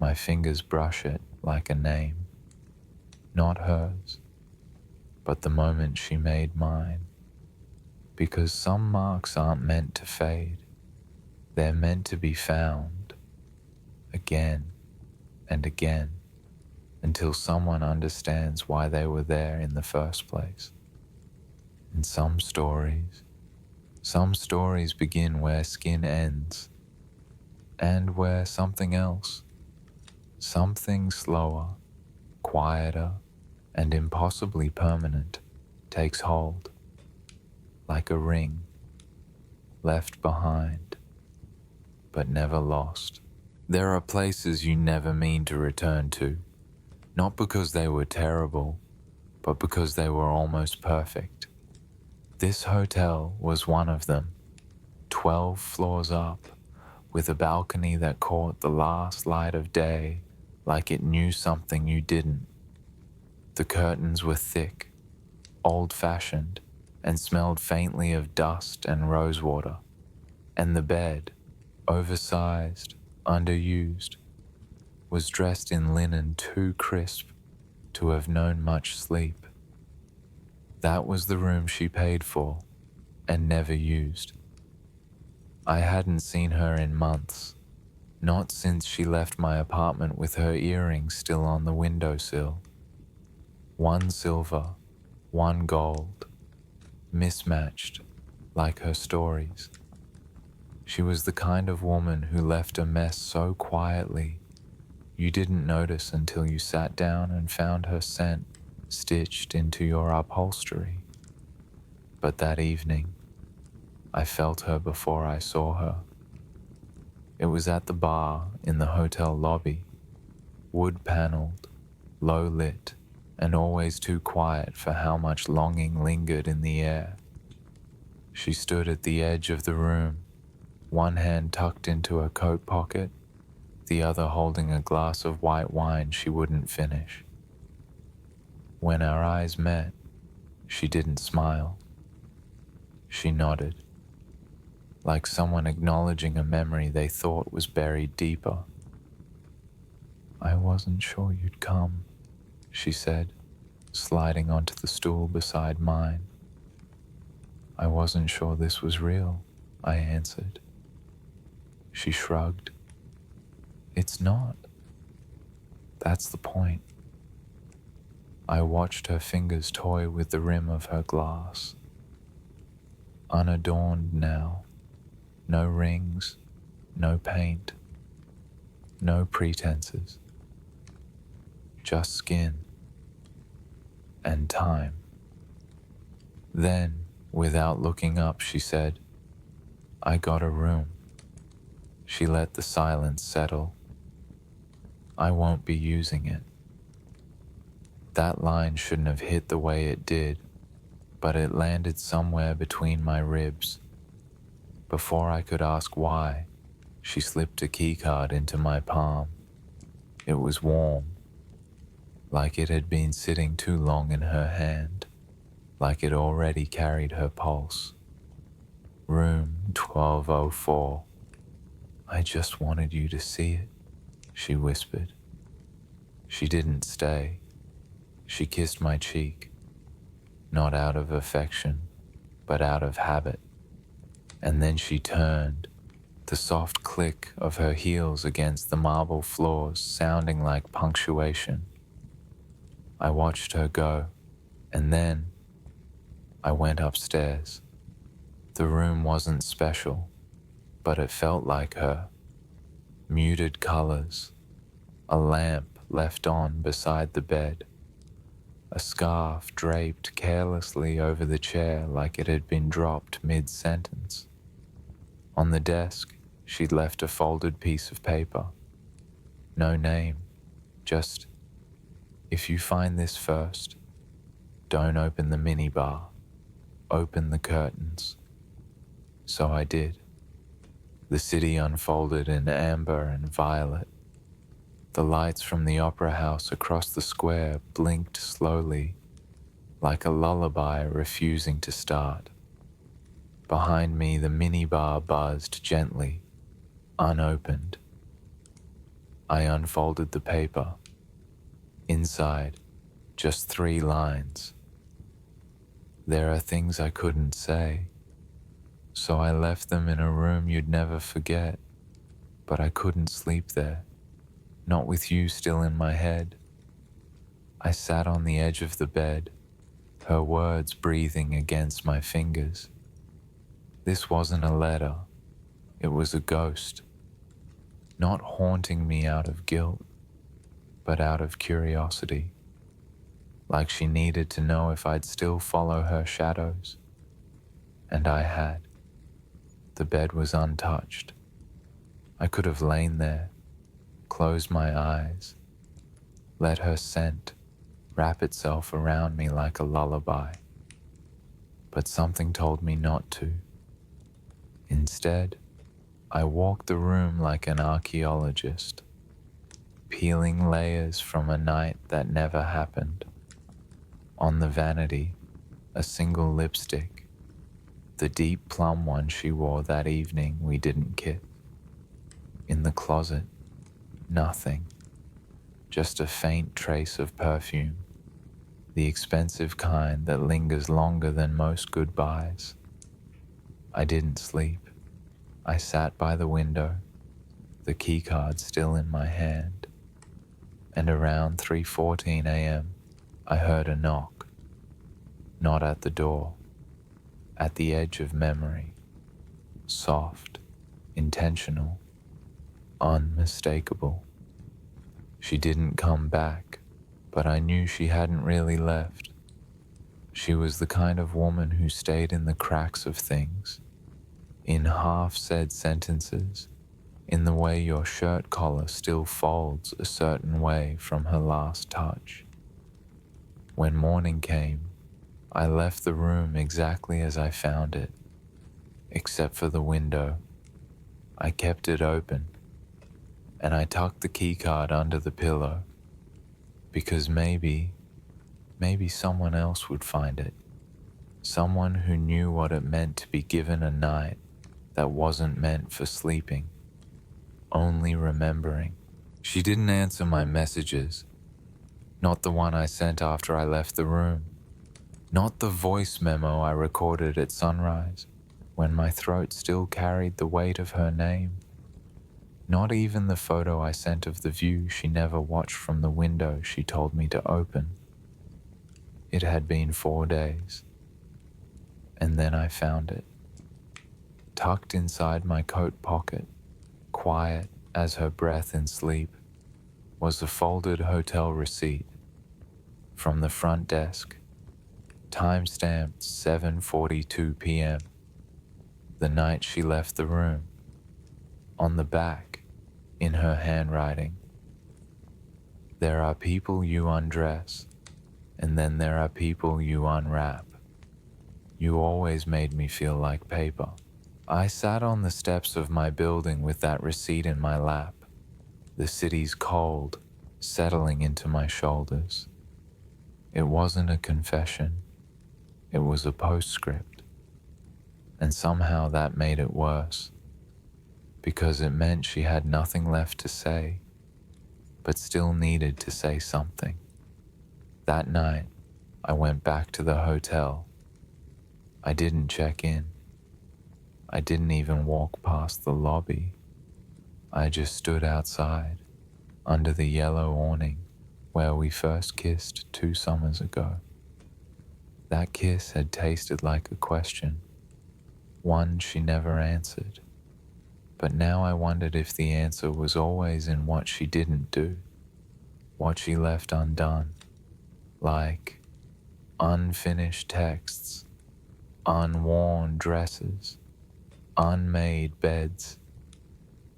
A: My fingers brush it like a name. Not hers, but the moment she made mine. Because some marks aren't meant to fade. They're meant to be found again and again until someone understands why they were there in the first place. And some stories begin where skin ends and where something else, something slower, quieter, and impossibly permanent takes hold, like a ring, left behind, but never lost. There are places you never mean to return to, not because they were terrible, but because they were almost perfect. This hotel was one of them, 12 floors up, with a balcony that caught the last light of day like it knew something you didn't. The curtains were thick, old-fashioned, and smelled faintly of dust and rosewater, and the bed, oversized, underused, was dressed in linen too crisp to have known much sleep. That was the room she paid for and never used. I hadn't seen her in months, not since she left my apartment with her earrings still on the windowsill. One silver, one gold, mismatched like her stories. She was the kind of woman who left a mess so quietly you didn't notice until you sat down and found her scent stitched into your upholstery. But that evening, I felt her before I saw her. It was at the bar in the hotel lobby, wood-paneled, low-lit, and always too quiet for how much longing lingered in the air. She stood at the edge of the room, one hand tucked into her coat pocket, the other holding a glass of white wine she wouldn't finish. When our eyes met, she didn't smile. She nodded, like someone acknowledging a memory they thought was buried deeper. I wasn't sure you'd come, she said, sliding onto the stool beside mine. I wasn't sure this was real, I answered. She shrugged. It's not. That's the point. I watched her fingers toy with the rim of her glass. Unadorned now. No rings, no paint, no pretenses. Just skin and time. Then, without looking up, she said, I got a room. She let the silence settle. I won't be using it. That line shouldn't have hit the way it did, but it landed somewhere between my ribs. Before I could ask why, She slipped a keycard into my palm. It was warm, like it had been sitting too long in her hand, like it already carried her pulse. Room 1204. I just wanted you to see it, she whispered. She didn't stay. She kissed my cheek, not out of affection, but out of habit. And then she turned, the soft click of her heels against the marble floors sounding like punctuation. I watched her go, and then I went upstairs. The room wasn't special, but it felt like her. Muted colors, a lamp left on beside the bed, a scarf draped carelessly over the chair like it had been dropped mid-sentence. On the desk, she'd left a folded piece of paper. No name, just, if you find this first, don't open the minibar, open the curtains. So I did. The city unfolded in amber and violet. The lights from the opera house across the square blinked slowly, like a lullaby refusing to start. Behind me, the minibar buzzed gently, unopened. I unfolded the paper. Inside, just 3 lines. There are things I couldn't say, so I left them in a room you'd never forget, but I couldn't sleep there, not with you still in my head. I sat on the edge of the bed, her words breathing against my fingers. This wasn't a letter, it was a ghost, not haunting me out of guilt, but out of curiosity, like she needed to know if I'd still follow her shadows. And I had. The bed was untouched. I could have lain there, closed my eyes, let her scent wrap itself around me like a lullaby. But something told me not to. Instead, I walked the room like an archaeologist, peeling layers from a night that never happened. On the vanity, a single lipstick, the deep plum one she wore that evening we didn't kiss. In the closet, nothing, just a faint trace of perfume, the expensive kind that lingers longer than most goodbyes. I didn't sleep. I sat by the window, the keycard still in my hand, and around 3:14 a.m. I heard a knock, not at the door, at the edge of memory, soft, intentional, unmistakable. She didn't come back, but I knew she hadn't really left. She was the kind of woman who stayed in the cracks of things, in half-said sentences, in the way your shirt collar still folds a certain way from her last touch. When morning came, I left the room exactly as I found it, except for the window. I kept it open, and I tucked the keycard under the pillow, because maybe someone else would find it, someone who knew what it meant to be given a night that wasn't meant for sleeping, only remembering. She didn't answer my messages, not the one I sent after I left the room, not the voice memo I recorded at sunrise when my throat still carried the weight of her name, not even the photo I sent of the view she never watched from the window she told me to open. It had been 4 days, and then I found it. Tucked inside my coat pocket, quiet as her breath in sleep, was a folded hotel receipt. From the front desk, time-stamped 7:42 p.m., the night she left the room. On the back, in her handwriting, there are people you undress, and then there are people you unwrap. You always made me feel like paper. I sat on the steps of my building with that receipt in my lap, the city's cold settling into my shoulders. It wasn't a confession, it was a postscript. And somehow that made it worse, because it meant she had nothing left to say, but still needed to say something. That night, I went back to the hotel. I didn't check in. I didn't even walk past the lobby. I just stood outside, under the yellow awning, where we first kissed 2 summers ago. That kiss had tasted like a question, one she never answered. But now I wondered if the answer was always in what she didn't do, what she left undone, like unfinished texts, unworn dresses, unmade beds.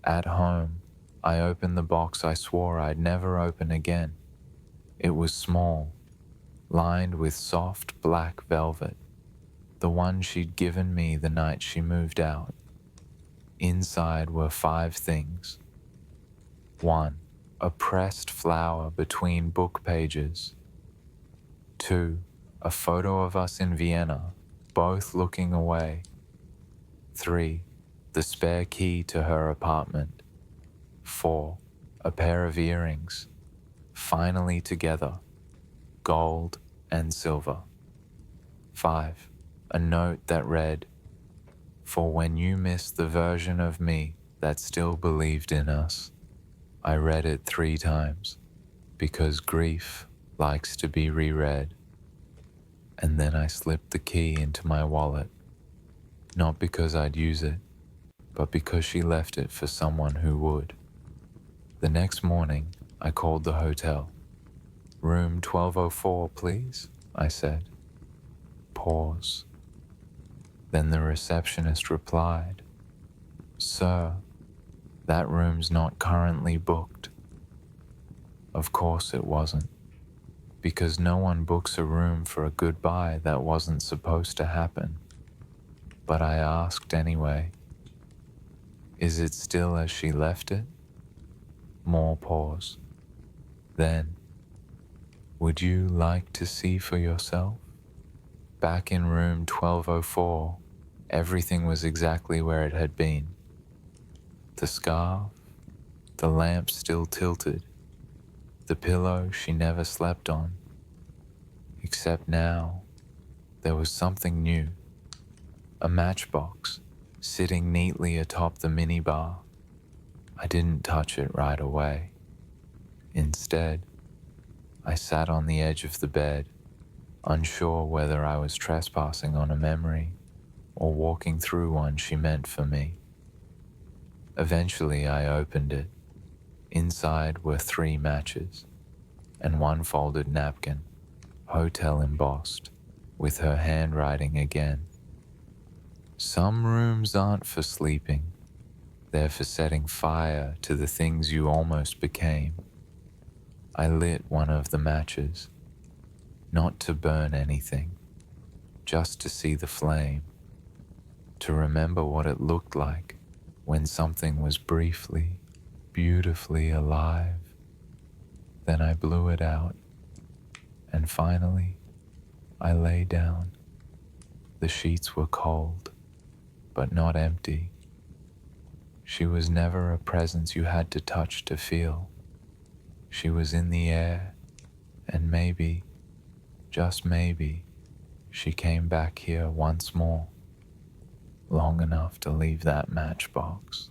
A: At home, I opened the box I swore I'd never open again. It was small, lined with soft black velvet, the one she'd given me the night she moved out. Inside were 5 things. 1. A pressed flower between book pages. 2. A photo of us in Vienna, both looking away. 3. The spare key to her apartment. 4. A pair of earrings, finally together, gold and silver. 5. A note that read, "For when you missed the version of me that still believed in us." I read it 3 times, because grief likes to be reread. And then I slipped the key into my wallet, not because I'd use it, but because she left it for someone who would. The next morning, I called the hotel. "Room 1204, please," I said. Pause. Then the receptionist replied, "Sir, that room's not currently booked." Of course it wasn't, because no one books a room for a goodbye that wasn't supposed to happen. But I asked anyway, "Is it still as she left it?" More pause. Then, "Would you like to see for yourself?" Back in room 1204, everything was exactly where it had been. The scarf, the lamp still tilted, the pillow she never slept on. Except now, there was something new. A matchbox sitting neatly atop the minibar. I didn't touch it right away. Instead, I sat on the edge of the bed, unsure whether I was trespassing on a memory or walking through one she meant for me. Eventually, I opened it. Inside were 3 matches and 1 folded napkin, hotel embossed, with her handwriting again. "Some rooms aren't for sleeping. They're for setting fire to the things you almost became." I lit one of the matches, not to burn anything, just to see the flame, to remember what it looked like when something was briefly, beautifully alive. Then I blew it out, and finally, I lay down. The sheets were cold, but not empty. She was never a presence you had to touch to feel. She was in the air, and maybe, just maybe, she came back here once more, long enough to leave that matchbox,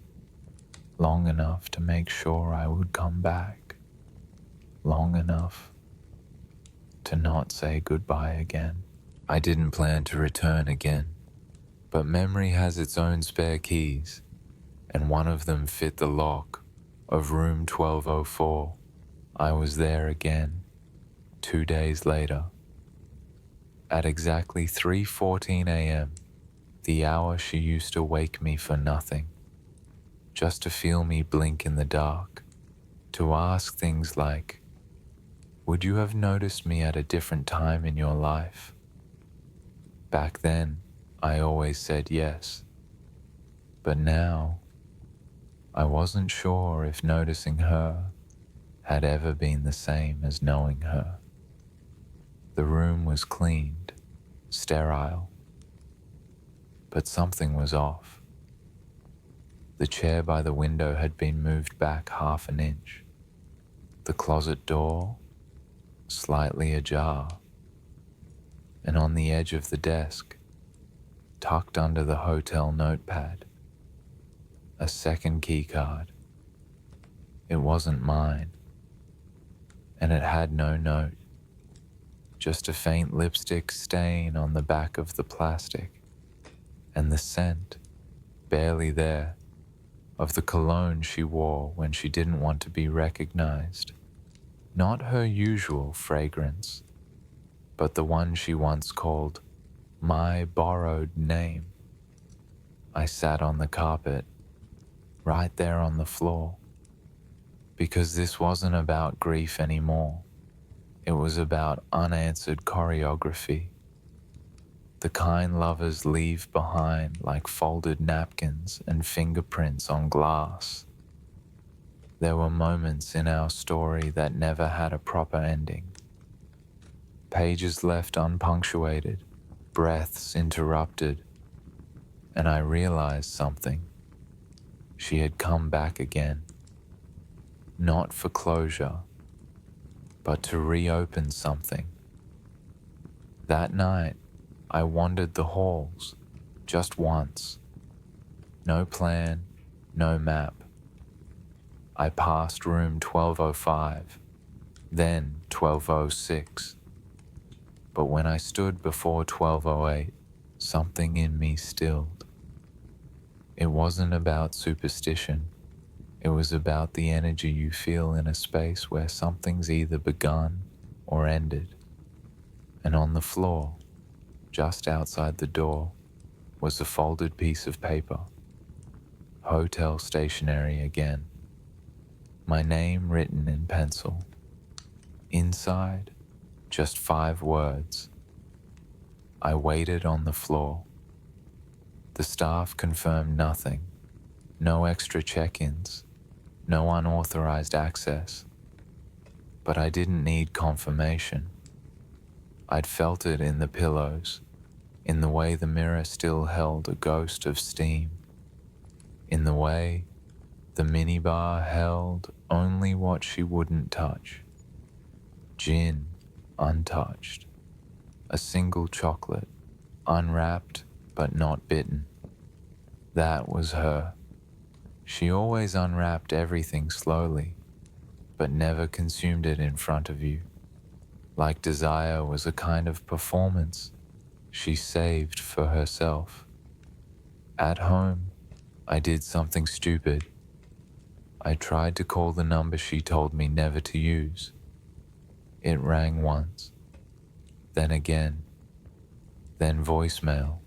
A: long enough to make sure I would come back, long enough to not say goodbye again. I didn't plan to return again, but memory has its own spare keys, and one of them fit the lock of room 1204. I was there again, 2 days later. At exactly 3:14 a.m., the hour she used to wake me for nothing, just to feel me blink in the dark, to ask things like, "Would you have noticed me at a different time in your life?" Back then, I always said yes. But now, I wasn't sure if noticing her had ever been the same as knowing her. The room was cleaned, sterile, but something was off. The chair by the window had been moved back half an inch. The closet door slightly ajar, and on the edge of the desk, tucked under the hotel notepad, a second key card. It wasn't mine, and it had no note, just a faint lipstick stain on the back of the plastic, and the scent, barely there, of the cologne she wore when she didn't want to be recognized. Not her usual fragrance, but the one she once called my borrowed name. I sat on the carpet, right there on the floor, because this wasn't about grief anymore. It was about unanswered choreography, the kind lovers leave behind like folded napkins and fingerprints on glass. There were moments in our story that never had a proper ending. Pages left unpunctuated, breaths interrupted, and I realized something. She had come back again, not for closure, but to reopen something. That night, I wandered the halls, just once. No plan, no map. I passed room 1205, then 1206. But when I stood before 1208, something in me stilled. It wasn't about superstition. It was about the energy you feel in a space where something's either begun or ended. And on the floor, just outside the door, was a folded piece of paper. Hotel stationery again. My name written in pencil. Inside, just 5 words. I waited on the floor. The staff confirmed nothing. No extra check-ins. No unauthorized access. But I didn't need confirmation. I'd felt it in the pillows, in the way the mirror still held a ghost of steam, in the way the minibar held only what she wouldn't touch. Gin, untouched. A single chocolate, unwrapped but not bitten. That was her. She always unwrapped everything slowly, but never consumed it in front of you. Like desire was a kind of performance she saved for herself. At home, I did something stupid. I tried to call the number she told me never to use. It rang once, then again, then voicemail.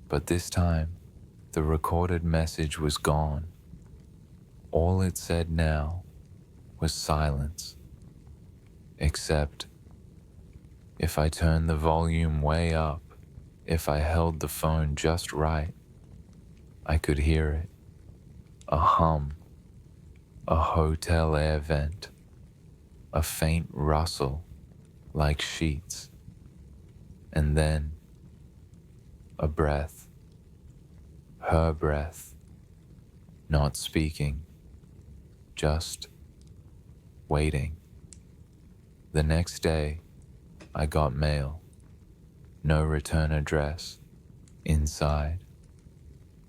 A: But this time, the recorded message was gone. All it said now was silence. Except, if I turned the volume way up, if I held the phone just right, I could hear it. A hum, a hotel air vent, a faint rustle like sheets, and then a breath, her breath, not speaking, just waiting. The next day, I got mail. No return address. Inside,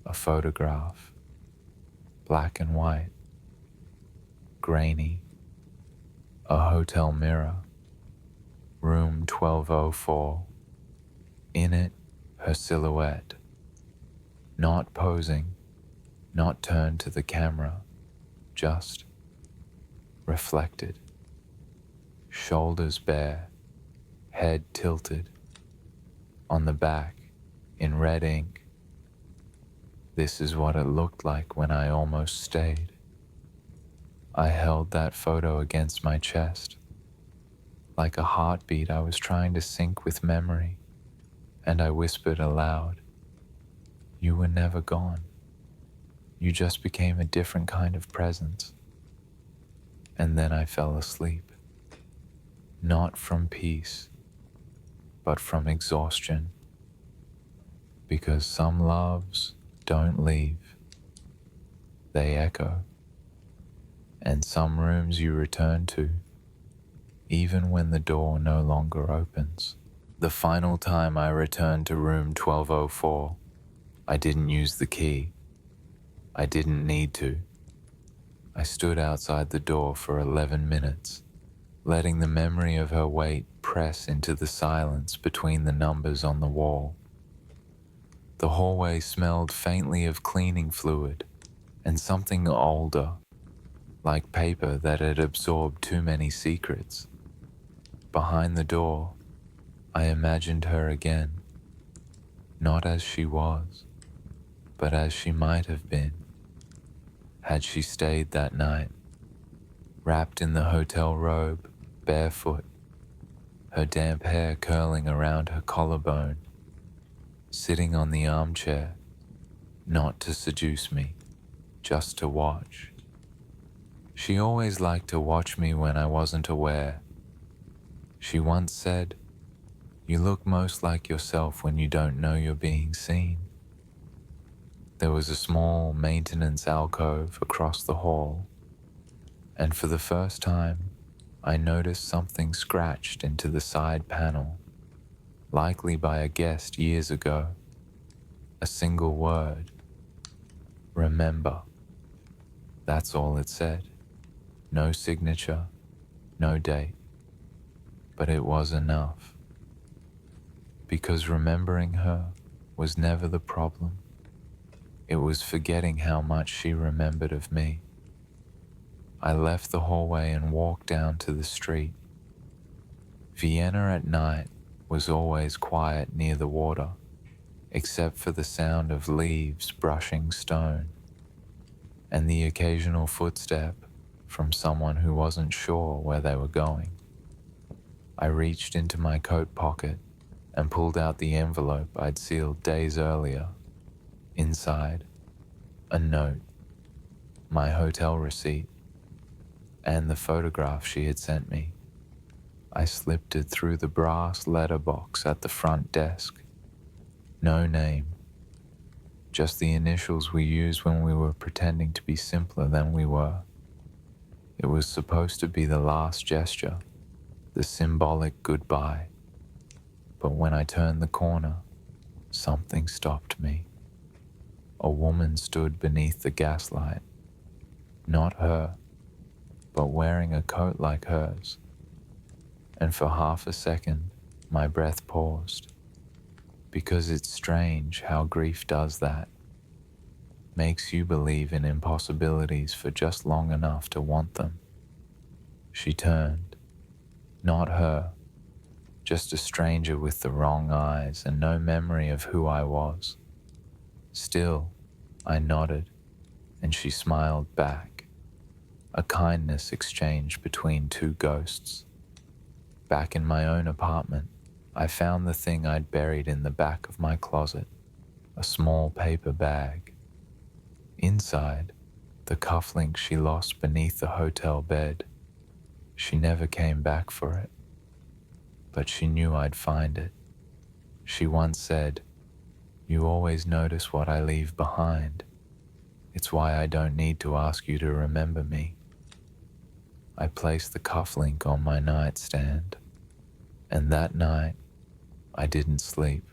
A: a photograph. Black and white. Grainy. A hotel mirror. Room 1204. In it, her silhouette. Not posing, not turned to the camera, just reflected. Shoulders bare, head tilted. On the back, in red ink, this is what it looked like when I almost stayed. I held that photo against my chest. Like a heartbeat I was trying to sync with memory, and I whispered aloud, "You were never gone." You just became a different kind of presence. And then I fell asleep, not from peace, but from exhaustion, because some loves don't leave, they echo, and some rooms you return to, even when the door no longer opens. The final time I returned to room 1204, I didn't use the key. I didn't need to. I stood outside the door for 11 minutes, letting the memory of her weight press into the silence between the numbers on the wall. The hallway smelled faintly of cleaning fluid and something older, like paper that had absorbed too many secrets. Behind the door, I imagined her again, not as she was, but as she might have been, had she stayed that night, wrapped in the hotel robe, barefoot, her damp hair curling around her collarbone, sitting on the armchair, not to seduce me, just to watch. She always liked to watch me when I wasn't aware. She once said, "You look most like yourself when you don't know you're being seen." There was a small maintenance alcove across the hall, and for the first time, I noticed something scratched into the side panel, likely by a guest years ago. A single word, "Remember." That's all it said. No signature, no date. But it was enough. Because remembering her was never the problem. It was forgetting how much she remembered of me. I left the hallway and walked down to the street. Vienna at night was always quiet near the water, except for the sound of leaves brushing stone and the occasional footstep from someone who wasn't sure where they were going. I reached into my coat pocket and pulled out the envelope I'd sealed days earlier. Inside, a note, my hotel receipt, and the photograph she had sent me. I slipped it through the brass letterbox at the front desk. No name, just the initials we used when we were pretending to be simpler than we were. It was supposed to be the last gesture, the symbolic goodbye. But when I turned the corner, something stopped me. A woman stood beneath the gaslight. Not her, but wearing a coat like hers. And for half a second, my breath paused. Because it's strange how grief does that. Makes you believe in impossibilities for just long enough to want them. She turned. Not her, just a stranger with the wrong eyes and no memory of who I was. Still, I nodded, and she smiled back, a kindness exchange between two ghosts. Back in my own apartment, I found the thing I'd buried in the back of my closet, a small paper bag. Inside, the cufflink she lost beneath the hotel bed. She never came back for it, but she knew I'd find it. She once said, "You always notice what I leave behind. It's why I don't need to ask you to remember me." I placed the cufflink on my nightstand, and that night, I didn't sleep.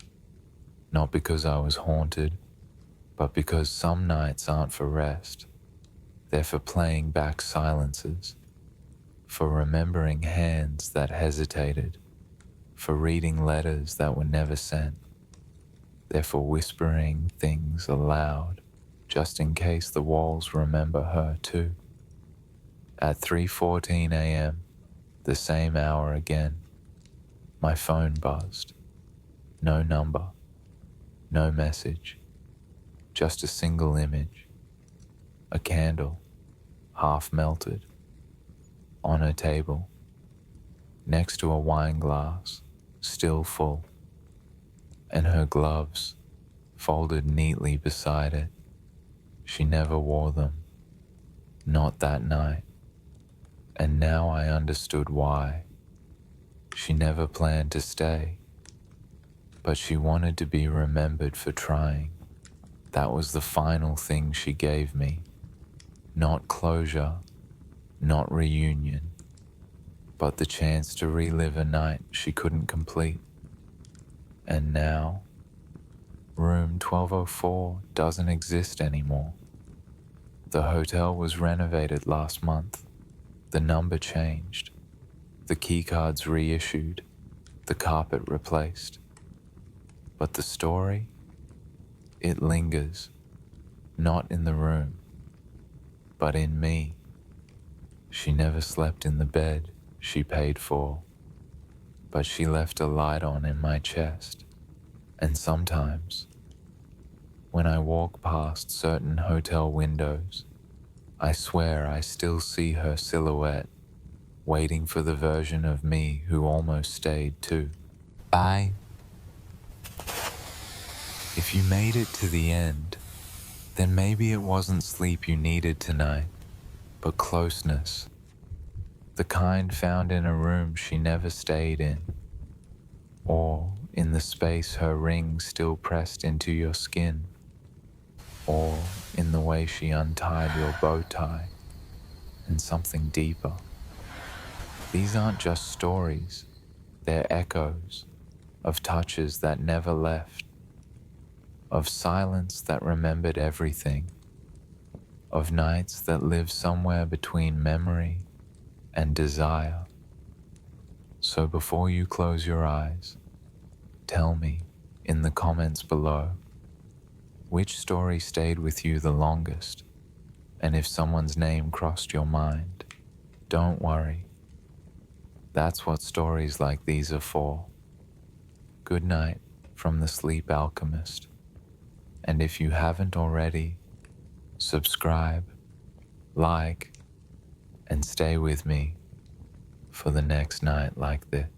A: Not because I was haunted, but because some nights aren't for rest. They're for playing back silences, for remembering hands that hesitated, for reading letters that were never sent. They're for whispering things aloud, just in case the walls remember her too. At 3:14 a.m., the same hour again, my phone buzzed. No number, no message, just a single image. A candle, half melted, on her table, next to a wine glass, still full, and her gloves folded neatly beside it. She never wore them, not that night, and now I understood why. She never planned to stay, but she wanted to be remembered for trying. That was the final thing she gave me. Not closure, not reunion, but the chance to relive a night she couldn't complete. And now, room 1204 doesn't exist anymore. The hotel was renovated last month. The number changed. The keycards reissued. The carpet replaced. But the story? It lingers. Not in the room, but in me. She never slept in the bed she paid for, but she left a light on in my chest. And sometimes, when I walk past certain hotel windows, I swear I still see her silhouette, waiting for the version of me who almost stayed too. Bye. If you made it to the end, then maybe it wasn't sleep you needed tonight, but closeness. The kind found in a room she never stayed in, or in the space her ring still pressed into your skin, or in the way she untied your bow tie, and something deeper. These aren't just stories, they're echoes of touches that never left, of silence that remembered everything, of nights that live somewhere between memory and desire. So before you close your eyes, tell me in the comments below, which story stayed with you the longest? And if someone's name crossed your mind, don't worry. That's what stories like these are for. Good night from the Sleep Alchemist. And if you haven't already, subscribe, like, and stay with me for the next night like this.